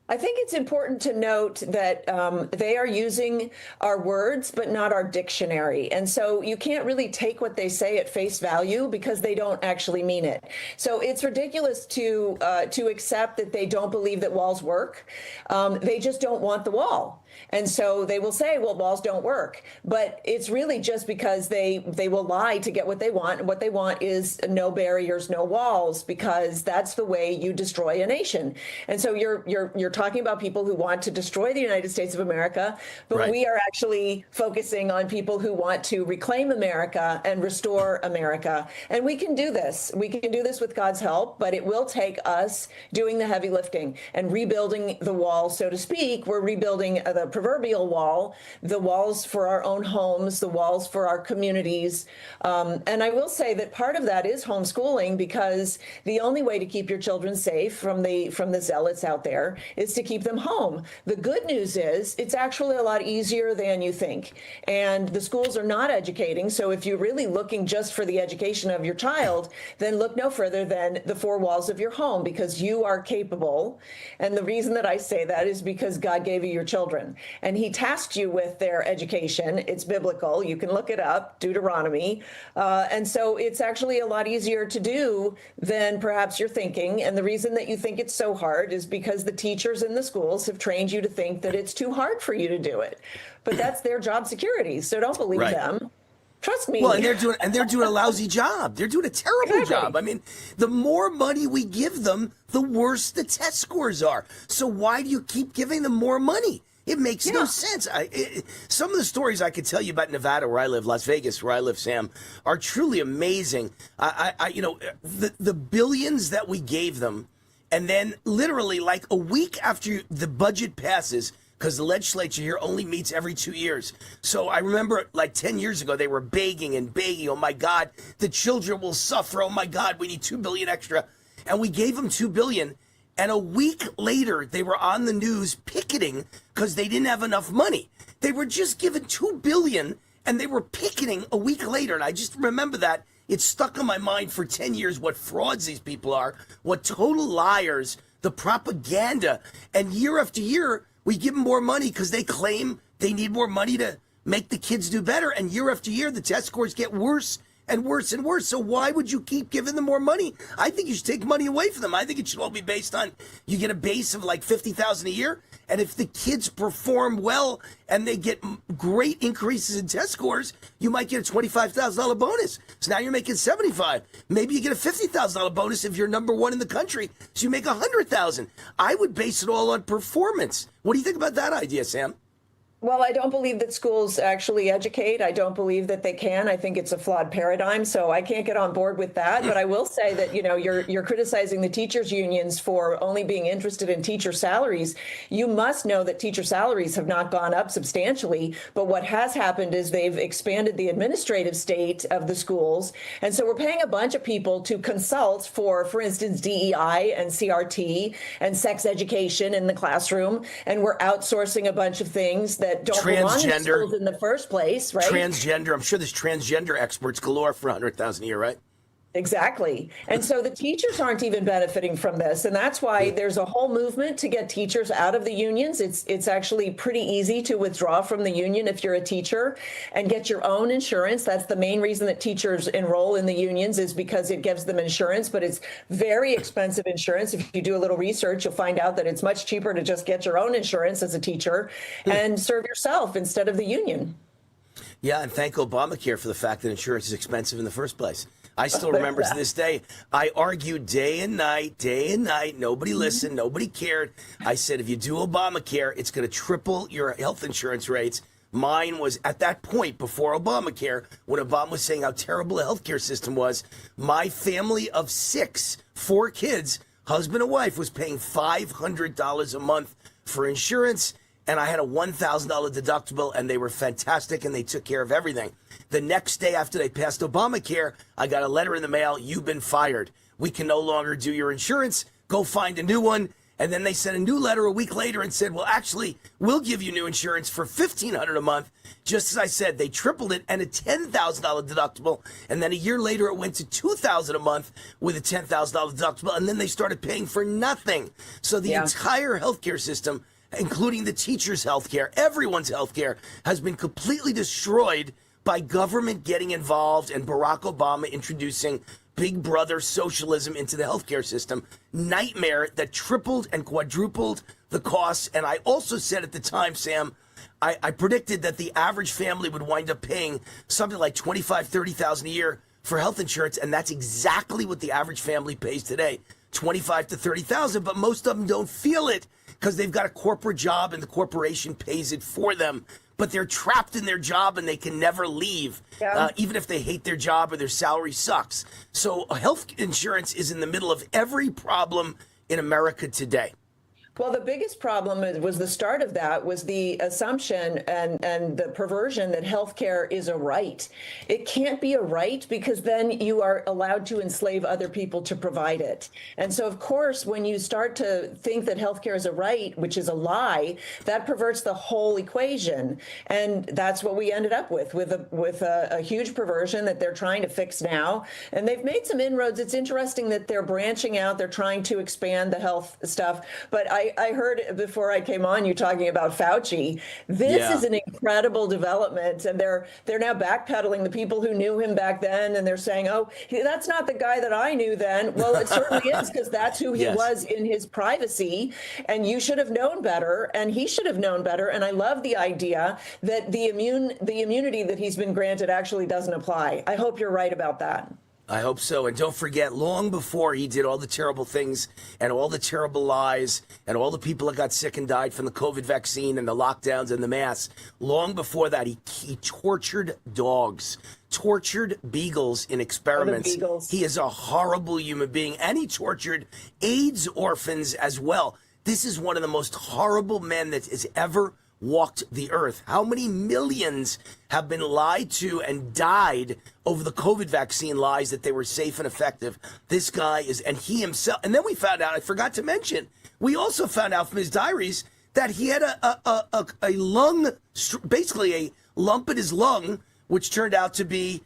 I think it's important to note that they are using our words, but not our dictionary. And so you can't really take what they say at face value because they don't actually mean it. So it's ridiculous to accept that they don't believe that walls work. They just don't want the wall. And so they will say, well, walls don't work. But it's really just because they will lie to get what they want. And what they want is no barriers, no walls, because that's the way you destroy a nation. And so you're talking about people who want to destroy the United States of America, but right. We are actually focusing on people who want to reclaim America and restore America. And we can do this. We can do this with God's help, but it will take us doing the heavy lifting and rebuilding the wall, so to speak. We're rebuilding the proverbial wall, the walls for our own homes, the walls for our communities. And I will say that part of that is homeschooling, because the only way to keep your children safe from the zealots out there is to keep them home. The good news is it's actually a lot easier than you think. And the schools are not educating. So if you're really looking just for the education of your child, then look no further than the four walls of your home, because you are capable. And the reason that I say that is because God gave you your children. And he tasked you with their education. It's biblical. You can look it up, Deuteronomy. And so it's actually a lot easier to do than perhaps you're thinking. And the reason that you think it's so hard is because the teachers in the schools have trained you to think that it's too hard for you to do it. But that's their job security. So don't believe them. Trust me. Well, and they're doing a lousy job. They're doing a terrible job. I mean, the more money we give them, the worse the test scores are. So why do you keep giving them more money? It makes no sense. Some of the stories I could tell you about Nevada, where I live, Las Vegas, where I live, Sam, are truly amazing. The billions that we gave them, and then literally like a week after the budget passes, because the legislature here only meets every 2 years. So I remember like 10 years ago, they were begging and begging. Oh my God, the children will suffer. Oh my God, we need $2 billion extra. And we gave them $2 billion. And a week later, they were on the news picketing because they didn't have enough money. They were just given $2 billion and they were picketing a week later. And I just remember that. It's stuck in my mind for 10 years what frauds these people are, what total liars, the propaganda. And year after year, we give them more money because they claim they need more money to make the kids do better. And year after year, the test scores get worse and worse and worse. So why would you keep giving them more money? I think you should take money away from them. I think it should all be based on, you get a base of like $50,000 a year. And if the kids perform well and they get great increases in test scores, you might get a $25,000 bonus. So now you're making $75,000. Maybe you get a $50,000 bonus if you're number one in the country. So you make $100,000. I would base it all on performance. What do you think about that idea, Sam? Well, I don't believe that schools actually educate. I don't believe that they can. I think it's a flawed paradigm, so I can't get on board with that. But I will say that, you're criticizing the teachers unions for only being interested in teacher salaries. You must know that teacher salaries have not gone up substantially. But what has happened is they've expanded the administrative state of the schools. And so we're paying a bunch of people to consult for instance, DEI and CRT and sex education in the classroom. And we're outsourcing a bunch of things that don't belong in schools in the first place, right? Transgender. I'm sure there's transgender experts galore for $100,000 a year, right? Exactly. And so the teachers aren't even benefiting from this. And that's why there's a whole movement to get teachers out of the unions. It's actually pretty easy to withdraw from the union if you're a teacher and get your own insurance. That's the main reason that teachers enroll in the unions, is because it gives them insurance, but it's very expensive insurance. If you do a little research, you'll find out that it's much cheaper to just get your own insurance as a teacher and serve yourself instead of the union. Yeah, and thank Obamacare for the fact that insurance is expensive in the first place. I still remember to this day, I argued day and night. Nobody listened. Nobody cared. I said, if you do Obamacare, it's going to triple your health insurance rates. Mine was at that point before Obamacare, when Obama was saying how terrible the healthcare system was. My family of 6, 4 kids, husband and wife, was paying $500 a month for insurance. And I had a $1,000 deductible, and they were fantastic, and they took care of everything. The next day after they passed Obamacare, I got a letter in the mail, you've been fired. We can no longer do your insurance. Go find a new one. And then they sent a new letter a week later and said, well, actually, we'll give you new insurance for $1,500 a month. Just as I said, they tripled it and a $10,000 deductible. And then a year later, it went to $2,000 a month with a $10,000 deductible. And then they started paying for nothing. So the entire healthcare system, including the teachers' healthcare, everyone's healthcare, has been completely destroyed by government getting involved and Barack Obama introducing Big Brother socialism into the healthcare system. Nightmare that tripled and quadrupled the costs. And I also said at the time, Sam, I predicted that the average family would wind up paying something like $25,000, $30,000 a year for health insurance. And that's exactly what the average family pays today, $25,000 to $30,000. But most of them don't feel it because they've got a corporate job and the corporation pays it for them. But they're trapped in their job and they can never leave, even if they hate their job or their salary sucks. So health insurance is in the middle of every problem in America today. Well, the biggest problem was the start of that was the assumption and the perversion that healthcare is a right. It can't be a right because then you are allowed to enslave other people to provide it. And so, of course, when you start to think that healthcare is a right, which is a lie, that perverts the whole equation. And that's what we ended up with a huge perversion that they're trying to fix now. And they've made some inroads. It's interesting that they're branching out. They're trying to expand the health stuff. But I heard before I came on you talking about Fauci. This is an incredible development, and they're now backpedaling. The people who knew him back then, and they're saying, "Oh, that's not the guy that I knew then." Well, it certainly is, because that's who he was in his privacy, and you should have known better, and he should have known better. And I love the idea that the immunity that he's been granted actually doesn't apply. I hope you're right about that. I hope so. And don't forget, long before he did all the terrible things and all the terrible lies and all the people that got sick and died from the COVID vaccine and the lockdowns and the masks, long before that, he tortured dogs, tortured beagles in experiments. He is a horrible human being. And he tortured AIDS orphans as well. This is one of the most horrible men that has ever walked the earth. How many millions have been lied to and died over the COVID vaccine lies that they were safe and effective? This guy is, and he himself, and then we found out, I forgot to mention, we also found out from his diaries that he had a lung, basically a lump in his lung, which turned out to be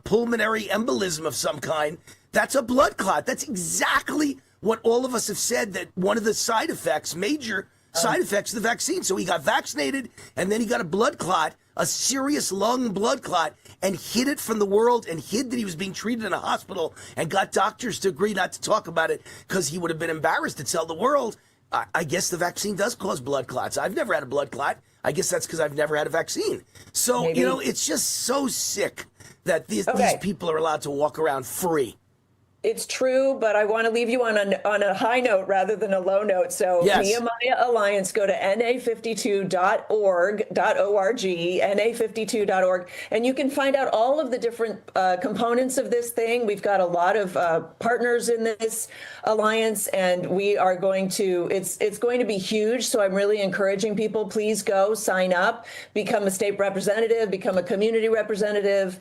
pulmonary embolism of some kind. That's a blood clot. That's exactly what all of us have said, that one of the side effects, major side effects of the vaccine. So he got vaccinated, and then he got a blood clot, a serious lung blood clot, and hid it from the world, and hid that he was being treated in a hospital, and got doctors to agree not to talk about it because he would have been embarrassed to tell the world. I guess the vaccine does cause blood clots. I've never had a blood clot. I guess that's because I've never had a vaccine. So, you know, it's just so sick that these people are allowed to walk around free. It's true, but I want to leave you on a high note rather than a low note. So Nehemiah Alliance, go to na52.org, na52.org, and you can find out all of the different components of this thing. We've got a lot of partners in this alliance, and we are going to, it's going to be huge. So I'm really encouraging people, please go sign up, become a state representative, become a community representative,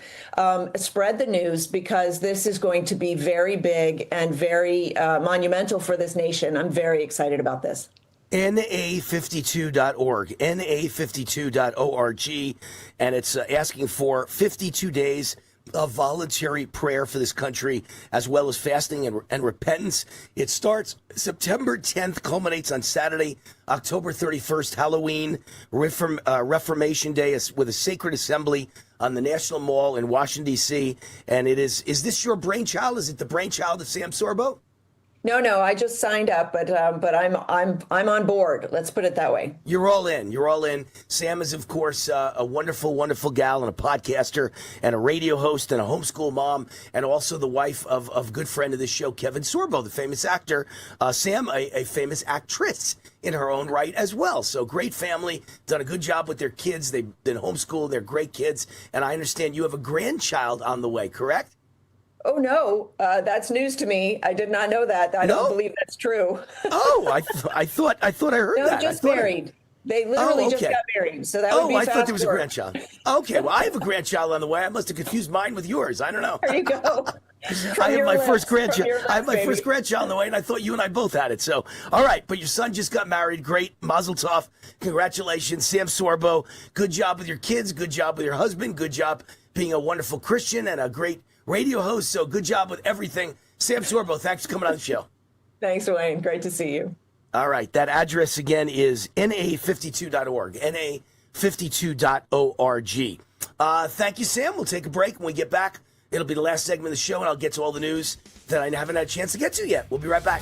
spread the news, because this is going to be very big and very monumental for this nation. I'm very excited about this. na52.org, na52.org, and it's asking for 52 days of voluntary prayer for this country, as well as fasting and repentance. It starts September 10th, culminates on Saturday, October 31st, Halloween, Reformation Day, with a sacred assembly on the National Mall in Washington, D.C. And it is this your brainchild? Is it the brainchild of Sam Sorbo? No, I just signed up, but I'm on board. Let's put it that way. You're all in. You're all in. Sam is, of course, a wonderful, wonderful gal and a podcaster and a radio host and a homeschool mom and also the wife of a good friend of this show, Kevin Sorbo, the famous actor. Sam, a famous actress in her own right as well. So great family, done a good job with their kids. They've been homeschooled. They're great kids. And I understand you have a grandchild on the way, correct? Oh, no, that's news to me. I did not know that. I don't believe that's true. Oh, I thought I heard no, that. Just married. They literally just got married. So that would be I thought there was work. a grandchild. Okay, well, I have a grandchild on the way. I must have confused mine with yours. I don't know. There you go. I have my first grandchild. I have my first grandchild on the way, and I thought you and I both had it. So, all right, but your son just got married. Great, mazel tov. Congratulations, Sam Sorbo. Good job with your kids. Good job with your husband. Good job being a wonderful Christian and a great radio host. So good job with everything. Sam Sorbo, thanks for coming on the show. Thanks, Wayne. Great to see you. All right. That address again is na52.org, na52.org. Thank you, Sam. We'll take a break. When we get back, it'll be the last segment of the show, and I'll get to all the news that I haven't had a chance to get to yet. We'll be right back.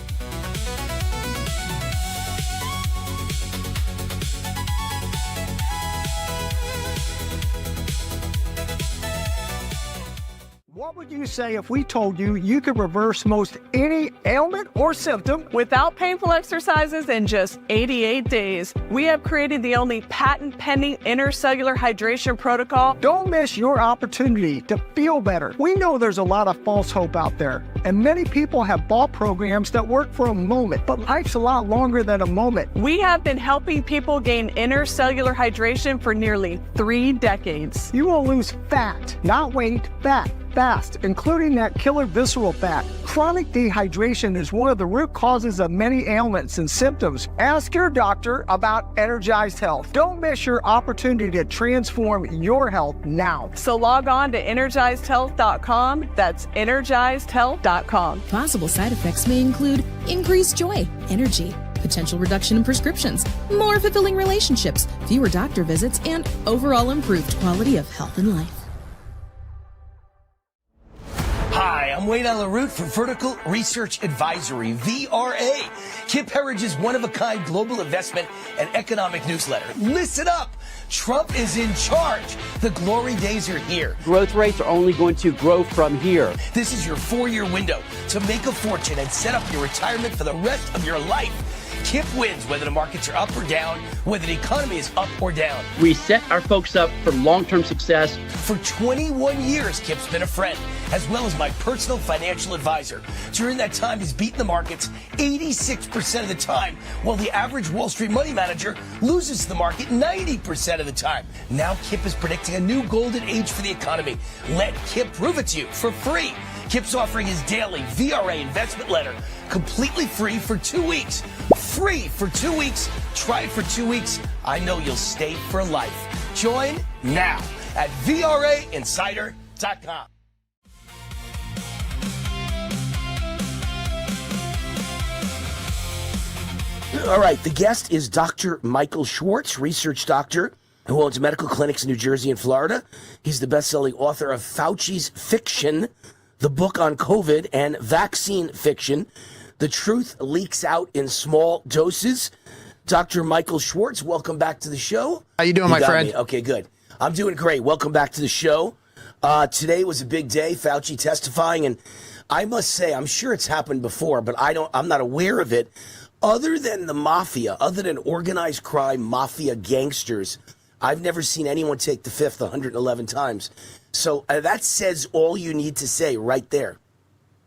What would you say if we told you you could reverse most any ailment or symptom without painful exercises in just 88 days? We have created the only patent-pending intercellular hydration protocol. Don't miss your opportunity to feel better. We know there's a lot of false hope out there, and many people have bought programs that work for a moment, but life's a lot longer than a moment. We have been helping people gain intercellular hydration for nearly 3 decades. You will lose fat, not weight, fat. Fast, including that killer visceral fat. Chronic dehydration is one of the root causes of many ailments and symptoms. Ask your doctor about Energized Health. Don't miss your opportunity to transform your health now. So log on to energizedhealth.com. That's energizedhealth.com. Possible side effects may include increased joy, energy, potential reduction in prescriptions, more fulfilling relationships, fewer doctor visits, and overall improved quality of health and life. Hi, I'm Wayne Allyn from Vertical Research Advisory, VRA, Kip Herridge's one-of-a-kind global investment and economic newsletter. Listen up! Trump is in charge. The glory days are here. Growth rates are only going to grow from here. This is your 4-year window to make a fortune and set up your retirement for the rest of your life. Kip wins whether the markets are up or down, whether the economy is up or down. We set our folks up for long-term success. For 21 years, Kip's been a friend, as well as my personal financial advisor. During that time, he's beaten the markets 86% of the time, while the average Wall Street money manager loses to the market 90% of the time. Now Kip is predicting a new golden age for the economy. Let Kip prove it to you for free. Kip's offering his daily VRA investment letter completely free for 2 weeks. Free for 2 weeks. Try it for 2 weeks. I know you'll stay for life. Join now at VRAinsider.com. All right, the guest is Dr. Michael Schwartz, research doctor who owns medical clinics in New Jersey and Florida. He's the best-selling author of Fauci's Fiction, the book on COVID, and Vaccine Fiction. The truth leaks out in small doses. Dr. Michael Schwartz, welcome back to the show. How you doing, my friend? Me. Okay, good. I'm doing great. Welcome back to the show. Today was a big day, Fauci testifying, and I must say, I'm sure it's happened before, but I'm not aware of it. Other than the mafia, other than organized crime, mafia gangsters, I've never seen anyone take the fifth 111 times. So that says all you need to say right there.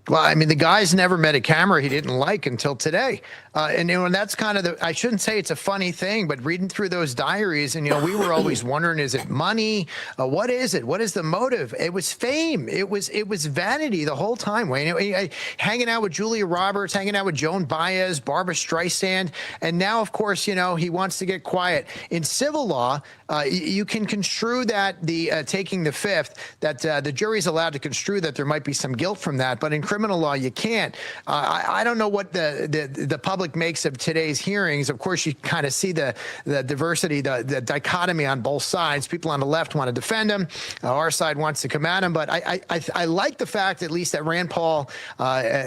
Well, I mean, the guy's never met a camera he didn't like until today. And that's kind of I shouldn't say it's a funny thing, but reading through those diaries, and, we were always wondering, is it money? What is it? What is the motive? It was fame. It was vanity the whole time, Wayne. Hanging out with Julia Roberts, hanging out with Joan Baez, Barbara Streisand. And now, of course, he wants to get quiet. In civil law, you can construe that the taking the fifth, that the jury's allowed to construe that there might be some guilt from that. But in criminal law, you can't. I don't know what the public makes of today's hearings. Of course, you kind of see the diversity, the dichotomy on both sides. People on the left want to defend him. Our side wants to come at him. But I like the fact, at least, that Rand Paul,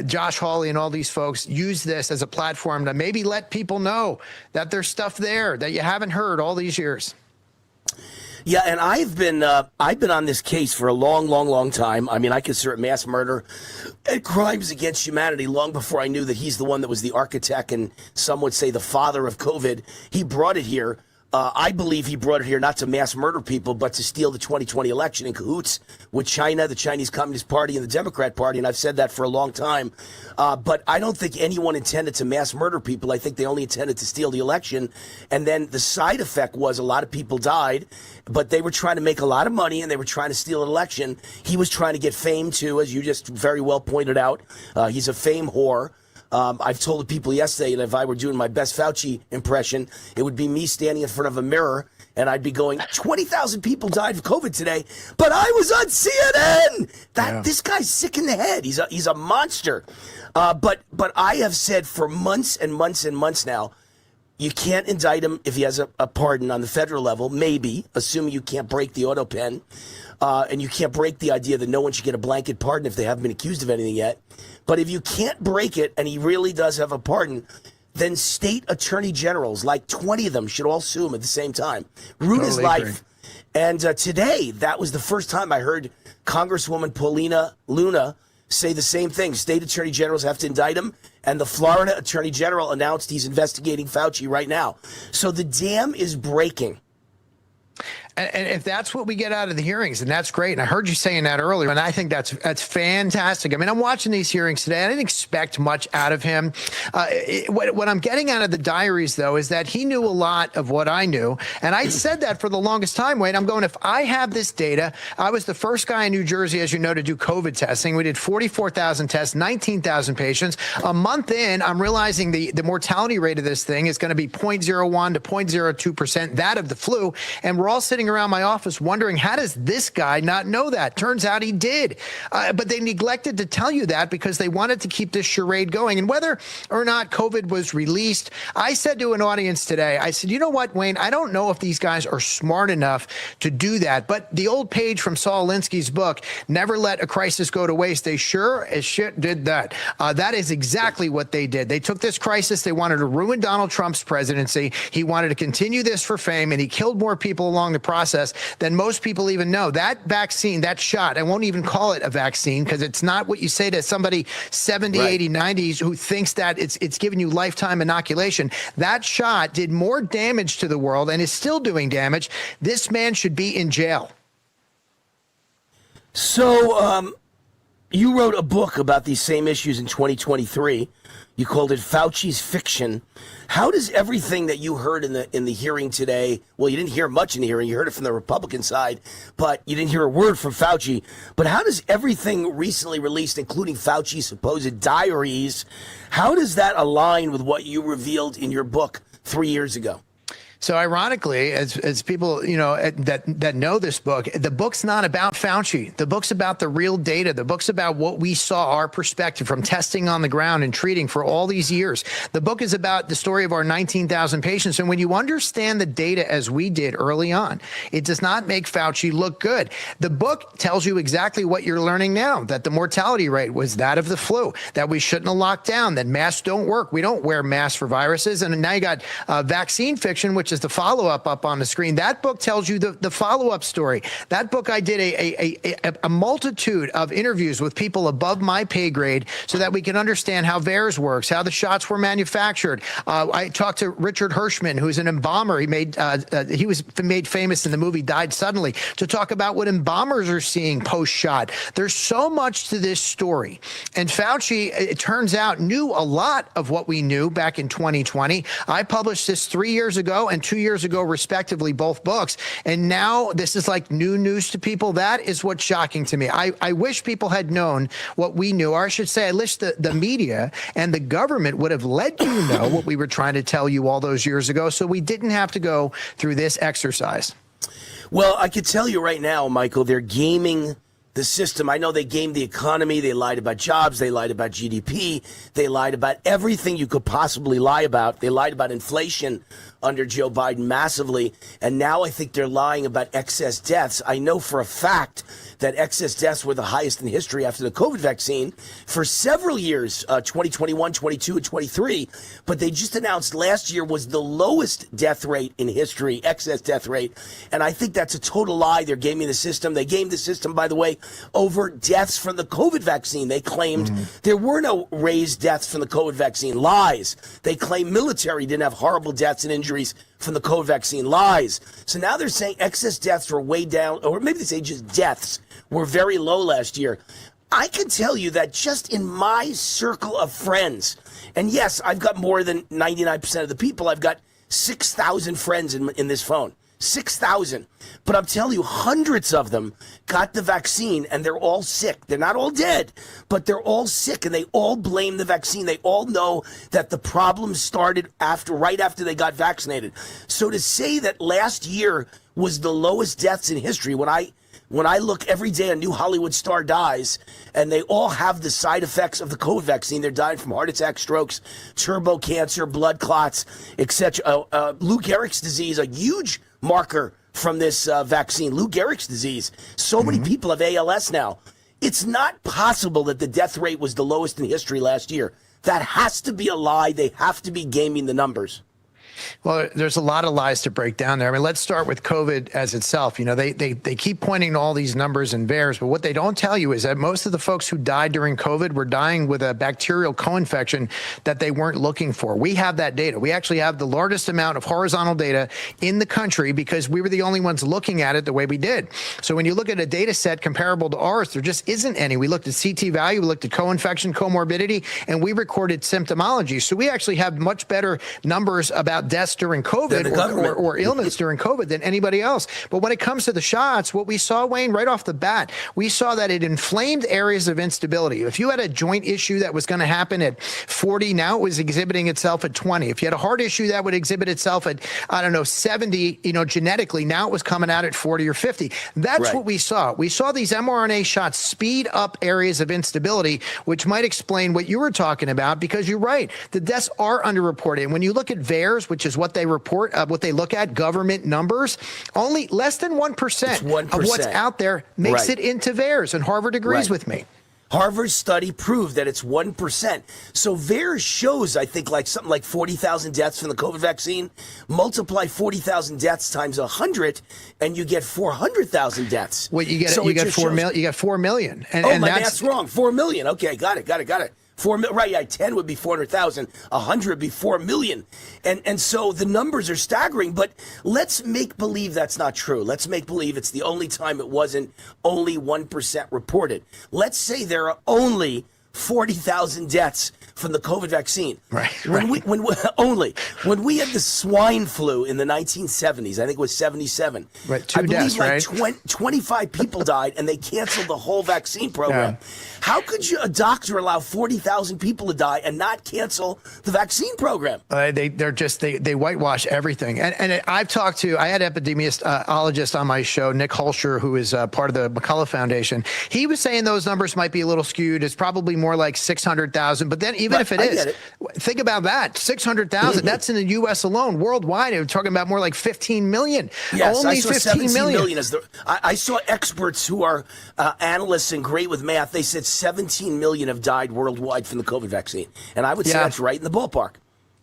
Josh Hawley, and all these folks use this as a platform to maybe let people know that there's stuff there that you haven't heard all these years. Yeah, and I've been on this case for a long time. I mean, I consider it mass murder and crimes against humanity long before I knew that he's the one that was the architect and some would say the father of COVID. He brought it here. I believe he brought it here not to mass murder people, but to steal the 2020 election in cahoots with China, the Chinese Communist Party, and the Democrat Party. And I've said that for a long time. But I don't think anyone intended to mass murder people. I think they only intended to steal the election. And then the side effect was a lot of people died, but they were trying to make a lot of money and they were trying to steal an election. He was trying to get fame, too, as you just very well pointed out. He's a fame whore. I've told the people yesterday that if I were doing my best Fauci impression, it would be me standing in front of a mirror and I'd be going, 20,000 people died of COVID today, but I was on CNN. This guy's sick in the head. He's a monster. But I have said for months and months and months now, you can't indict him if he has a pardon on the federal level, maybe, assuming you can't break the auto pen. And you can't break the idea that no one should get a blanket pardon if they haven't been accused of anything yet. But if you can't break it, and he really does have a pardon, then state attorney generals, like 20 of them, should all sue him at the same time. Ruin his life. And today, that was the first time I heard Congresswoman Paulina Luna say the same thing. State attorney generals have to indict him. And the Florida attorney general announced he's investigating Fauci right now. So the dam is breaking. And if that's what we get out of the hearings, and that's great. And I heard you saying that earlier, and I think that's fantastic. I mean, I'm watching these hearings today. I didn't expect much out of him. What I'm getting out of the diaries, though, is that he knew a lot of what I knew. And I said that for the longest time, Wade. I'm going, if I have this data, I was the first guy in New Jersey, as you know, to do COVID testing. We did 44,000 tests, 19,000 patients. A month in, I'm realizing the mortality rate of this thing is going to be 0.01 to 0.02%, that of the flu. And we're all sitting around my office wondering, how does this guy not know that? Turns out he did. But they neglected to tell you that because they wanted to keep this charade going. And whether or not COVID was released, I said to an audience today, I said, you know what, Wayne, I don't know if these guys are smart enough to do that. But the old page from Saul Alinsky's book, Never Let a Crisis Go to Waste, they sure as shit did that. That is exactly what they did. They took this crisis. They wanted to ruin Donald Trump's presidency. He wanted to continue this for fame, and he killed more people along the process than most people even know. That vaccine, that shot, I won't even call it a vaccine because it's not what you say to somebody 70, 80, 90s who thinks that it's giving you lifetime inoculation. That shot did more damage to the world and is still doing damage. This man should be in jail. So you wrote a book about these same issues in 2023. You called it Fauci's Fiction. How does everything that you heard in the hearing today, well, you didn't hear much in the hearing, you heard it from the Republican side, but you didn't hear a word from Fauci. But how does everything recently released, including Fauci's supposed diaries, how does that align with what you revealed in your book 3 years ago? So ironically, as people, you know, that know this book, the book's not about Fauci. The book's about the real data. The book's about what we saw, our perspective from testing on the ground and treating for all these years. The book is about the story of our 19,000 patients. And when you understand the data as we did early on, it does not make Fauci look good. The book tells you exactly what you're learning now, that the mortality rate was that of the flu, that we shouldn't have locked down, that masks don't work. We don't wear masks for viruses. And now you got Vaccine Fiction, which is the follow-up up on the screen. That book tells you the follow-up story. That book, I did a multitude of interviews with people above my pay grade so that we can understand how VAERS works, how the shots were manufactured. I talked to Richard Hirschman, who's an embalmer. He was made famous in the movie Died Suddenly, to talk about what embalmers are seeing post-shot. There's so much to this story. And Fauci, it turns out, knew a lot of what we knew back in 2020. I published this 3 years ago and 2 years ago, respectively, both books. And now this is like new news to people. That is what's shocking to me. I wish people had known what we knew, or I should say, I wish the media and the government would have let you know what we were trying to tell you all those years ago, so we didn't have to go through this exercise. Well, I could tell you right now, Michael, they're gaming the system. I know they gamed the economy. They lied about jobs. They lied about GDP. They lied about everything you could possibly lie about. They lied about inflation under Joe Biden massively. And now I think they're lying about excess deaths. I know for a fact that excess deaths were the highest in history after the COVID vaccine for several years, 2021, 22, and 23. But they just announced last year was the lowest death rate in history, excess death rate. And I think that's a total lie. They're gaming the system. They gamed the system, by the way, over deaths from the COVID vaccine. They claimed there were no raised deaths from the COVID vaccine. Lies. They claim military didn't have horrible deaths and injuries from the COVID vaccine. Lies. So now they're saying excess deaths were way down, or maybe they say just deaths were very low last year. I can tell you that just in my circle of friends, and yes, I've got more than 99% of the people. I've got 6,000 friends in this phone. 6,000. But I'm telling you, hundreds of them got the vaccine and they're all sick. They're not all dead, but they're all sick and they all blame the vaccine. They all know that the problem started right after they got vaccinated. So to say that last year was the lowest deaths in history, when I look every day, a new Hollywood star dies, and they all have the side effects of the COVID vaccine. They're dying from heart attacks, strokes, turbo cancer, blood clots, etc. Lou Gehrig's disease, a huge marker from this vaccine. Lou Gehrig's disease. So many people have ALS now. It's not possible that the death rate was the lowest in history last year. That has to be a lie. They have to be gaming the numbers. Well, there's a lot of lies to break down there. I mean, let's start with COVID as itself. You know, they keep pointing to all these numbers and VAERS, but what they don't tell you is that most of the folks who died during COVID were dying with a bacterial co-infection that they weren't looking for. We have that data. We actually have the largest amount of horizontal data in the country because we were the only ones looking at it the way we did. So when you look at a data set comparable to ours, there just isn't any. We looked at CT value, we looked at co-infection, comorbidity, and we recorded symptomology. So we actually have much better numbers about deaths during COVID or illness during COVID than anybody else. But when it comes to the shots, what we saw, Wayne, right off the bat, we saw that it inflamed areas of instability. If you had a joint issue that was going to happen at 40, now it was exhibiting itself at 20. If you had a heart issue that would exhibit itself at, 70, genetically, now it was coming out at 40 or 50. That's what we saw. We saw these mRNA shots speed up areas of instability, which might explain what you were talking about, because you're right. The deaths are underreported. And when you look at VAERS, which is what they report, what they look at, government numbers, only less than 1% of what's out there makes it into VAERS, and Harvard agrees with me. Harvard's study proved that it's 1%. So VAERS shows, I think, something like 40,000 deaths from the COVID vaccine. Multiply 40,000 deaths times 100, and you get 400,000 deaths. Well, you get 4 million. And my math's wrong. 4 million. Okay, got it. 4 million, right? Yeah, 10 would be 400,000. 100 would be 4 million. And so the numbers are staggering. But let's make believe that's not true. Let's make believe it's the only time it wasn't only 1% reported. Let's say there are only 40,000 deaths from the COVID vaccine. When we had the swine flu in the 1970s, I think it was 77. Two deaths, right? 25 people died, and they canceled the whole vaccine program. How could a doctor allow 40,000 people to die and not cancel the vaccine program? They whitewash everything. And I've talked to, I had epidemiologist on my show, Nick Holscher, who is part of the McCullough Foundation. He was saying those numbers might be a little skewed. It's probably more like 600,000. But then even if it is, think about that. 600,000, that's in the U.S. alone. Worldwide, we're talking about more like 15 million. Yes, only I saw 15 million. I saw experts who are analysts and great with math. They said 17 million have died worldwide from the COVID vaccine. And I would say that's right in the ballpark.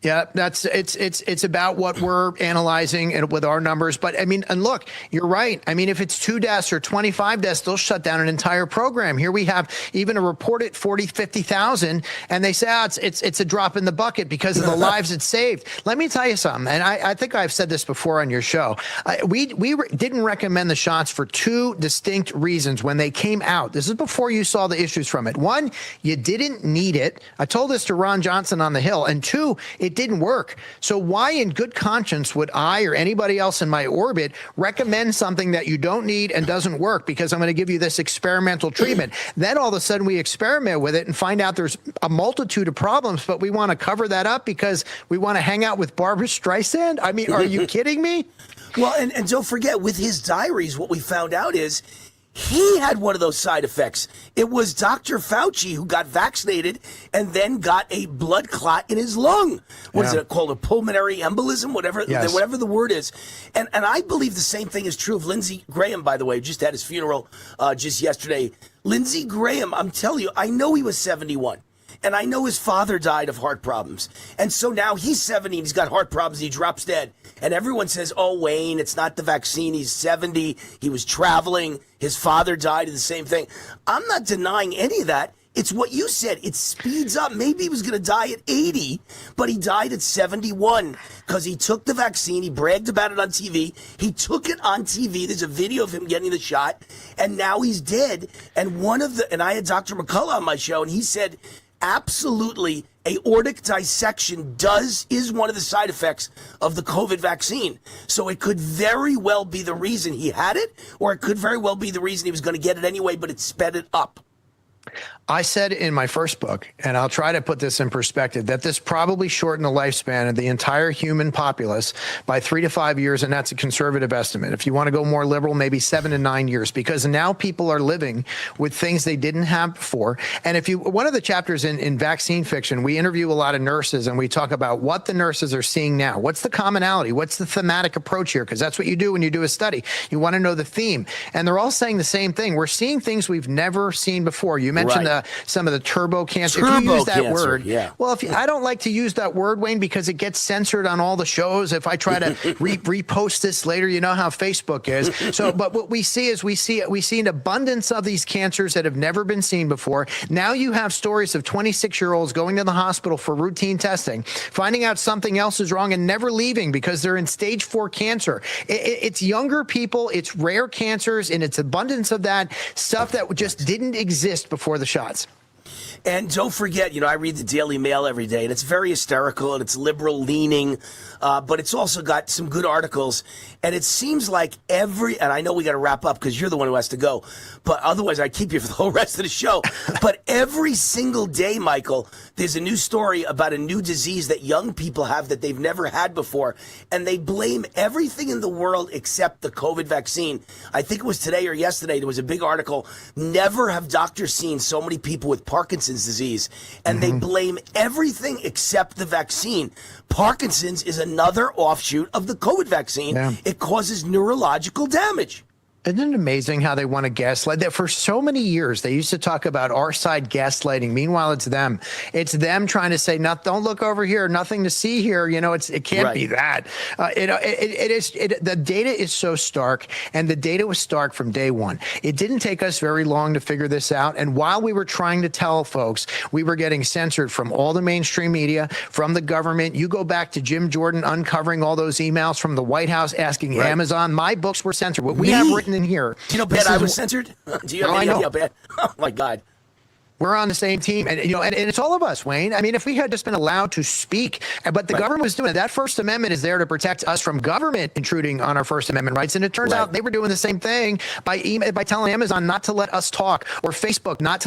Yeah, it's about what we're analyzing and with our numbers. But I mean, and look, you're right. I mean, if it's 2 deaths or 25 deaths, they'll shut down an entire program. Here we have even a reported 40, 50,000, and they say, it's a drop in the bucket because of the lives it saved. Let me tell you something, and I think I've said this before on your show. We didn't recommend the shots for 2 distinct reasons when they came out. This is before you saw the issues from it. 1, you didn't need it. I told this to Ron Johnson on the Hill. And 2, it didn't work. So why in good conscience would I or anybody else in my orbit recommend something that you don't need and doesn't work because I'm going to give you this experimental treatment? Then all of a sudden we experiment with it and find out there's a multitude of problems, but we want to cover that up because we want to hang out with Barbara Streisand? I mean, are you kidding me? Well, and don't forget, with his diaries, what we found out is He had one of those side effects. It was Dr. Fauci who got vaccinated and then got a blood clot in his lung. What is it called? A pulmonary embolism, whatever the word is. And I believe the same thing is true of Lindsey Graham, by the way, just had his funeral just yesterday. Lindsey Graham, I'm telling you, I know he was 71. And I know his father died of heart problems. And so now he's 70 and he's got heart problems. He drops dead. And everyone says, oh, Wayne, it's not the vaccine. He's 70. He was traveling. His father died of the same thing. I'm not denying any of that. It's what you said. It speeds up. Maybe he was going to die at 80, but he died at 71 because he took the vaccine. He bragged about it on TV. He took it on TV. There's a video of him getting the shot, and now he's dead. And I had Dr. McCullough on my show, and he said, absolutely, aortic dissection is one of the side effects of the COVID vaccine. So it could very well be the reason he had it, or it could very well be the reason he was going to get it anyway, but it sped it up. I said in my first book, and I'll try to put this in perspective, that this probably shortened the lifespan of the entire human populace by 3 to 5 years, and that's a conservative estimate. If you want to go more liberal, maybe 7 to 9 years, because now people are living with things they didn't have before. And one of the chapters in Vaccine Fiction, we interview a lot of nurses, and we talk about what the nurses are seeing now. What's the commonality? What's the thematic approach here? Because that's what you do when you do a study. You want to know the theme. And they're all saying the same thing. We're seeing things we've never seen before. You mentioned some of the turbo cancer. If you use that word, well, I don't like to use that word, Wayne, because it gets censored on all the shows. If I try to repost this later, you know how Facebook is. So, but what we see is we see an abundance of these cancers that have never been seen before. Now you have stories of 26-year-olds going to the hospital for routine testing, finding out something else is wrong and never leaving because they're in stage 4 cancer. It's younger people, it's rare cancers, and it's abundance of that stuff that just didn't exist before the shots. And don't forget, I read the Daily Mail every day, and it's very hysterical, and it's liberal-leaning, but it's also got some good articles. And it seems like and I know we got to wrap up because you're the one who has to go, but otherwise I'd keep you for the whole rest of the show. But every single day, Michael, there's a new story about a new disease that young people have that they've never had before, and they blame everything in the world except the COVID vaccine. I think it was today or yesterday, there was a big article, never have doctors seen so many people with Parkinson's disease, and they blame everything except the vaccine. Parkinson's is another offshoot of the COVID vaccine. It causes neurological damage. Isn't it amazing how they want to gaslight that? For so many years, they used to talk about our side gaslighting. Meanwhile, it's them. It's them trying to say, don't look over here, nothing to see here. It can't be that. The data is so stark, and the data was stark from day one. It didn't take us very long to figure this out. And while we were trying to tell folks, we were getting censored from all the mainstream media, from the government. You go back to Jim Jordan uncovering all those emails from the White House asking Amazon. My books were censored. What we have written in here. Do you know bad I was censored? Do you have any idea how bad? Oh my God. We're on the same team, and and it's all of us, Wayne. I mean, if we had just been allowed to speak, but the government was doing it. That First Amendment is there to protect us from government intruding on our First Amendment rights, and it turns out they were doing the same thing by telling Amazon not to let us talk, or Facebook not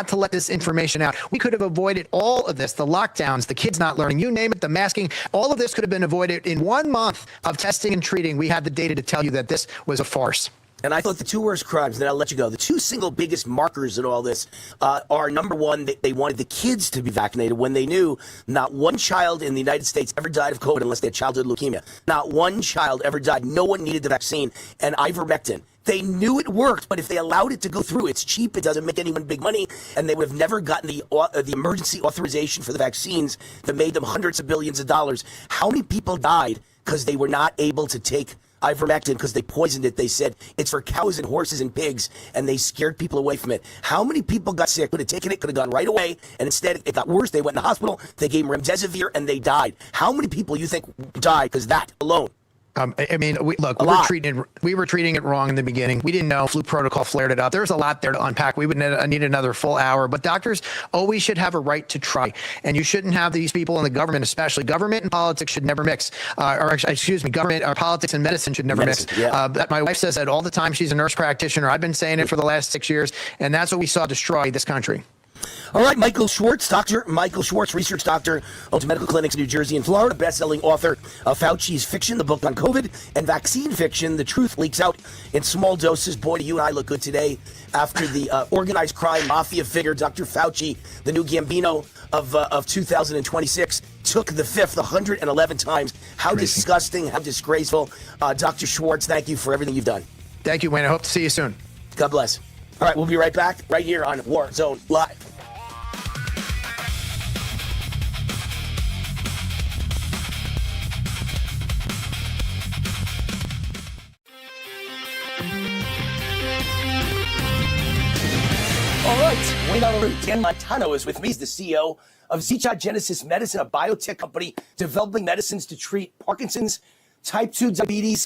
to let this information out. We could have avoided all of this: the lockdowns, the kids not learning, you name it, the masking. All of this could have been avoided in 1 month of testing and treating. We had the data to tell you that this was a farce. And I thought the two worst crimes, then I'll let you go, the two single biggest markers in all this are, number one, they wanted the kids to be vaccinated when they knew not one child in the United States ever died of COVID unless they had childhood leukemia. Not one child ever died. No one needed the vaccine. And ivermectin. They knew it worked, but if they allowed it to go through, it's cheap, it doesn't make anyone big money, and they would have never gotten the emergency authorization for the vaccines that made them hundreds of billions of dollars. How many people died because they were not able to take ivermectin because they poisoned it? They said it's for cows and horses and pigs, and they scared people away from it. How many people got sick, could have taken it, could have gone right away, and instead it got worse? They went in the hospital, they gave them remdesivir, and they died. How many people you think died because that alone? I mean, we were treating it wrong in the beginning. We didn't know. Flu protocol flared it up. There's a lot there to unpack. We would need another full hour. But doctors always should have a right to try. And you shouldn't have these people in the government, especially. Government and politics should never mix. Government or politics and medicine should never mix. My wife says that all the time. She's a nurse practitioner. I've been saying it for the last 6 years. And that's what we saw destroy this country. All right, Michael Schwartz, Dr. Michael Schwartz, research doctor, owns medical clinics in New Jersey and Florida, best-selling author of Fauci's Fiction, the book on COVID, and Vaccine Fiction, The Truth Leaks Out in Small Doses. Boy, do you and I look good today after the organized crime mafia figure, Dr. Fauci, the new Gambino of 2026, took the fifth 111 times. How disgusting, how disgraceful. Dr. Schwartz, thank you for everything you've done. Thank you, Wayne. I hope to see you soon. God bless. All right, we'll be right back, right here on War Zone Live. All right, Wayne Allyn, Dan Montano is with me. He's the CEO of Zchad Genesis Medicine, a biotech company developing medicines to treat Parkinson's, type 2 diabetes,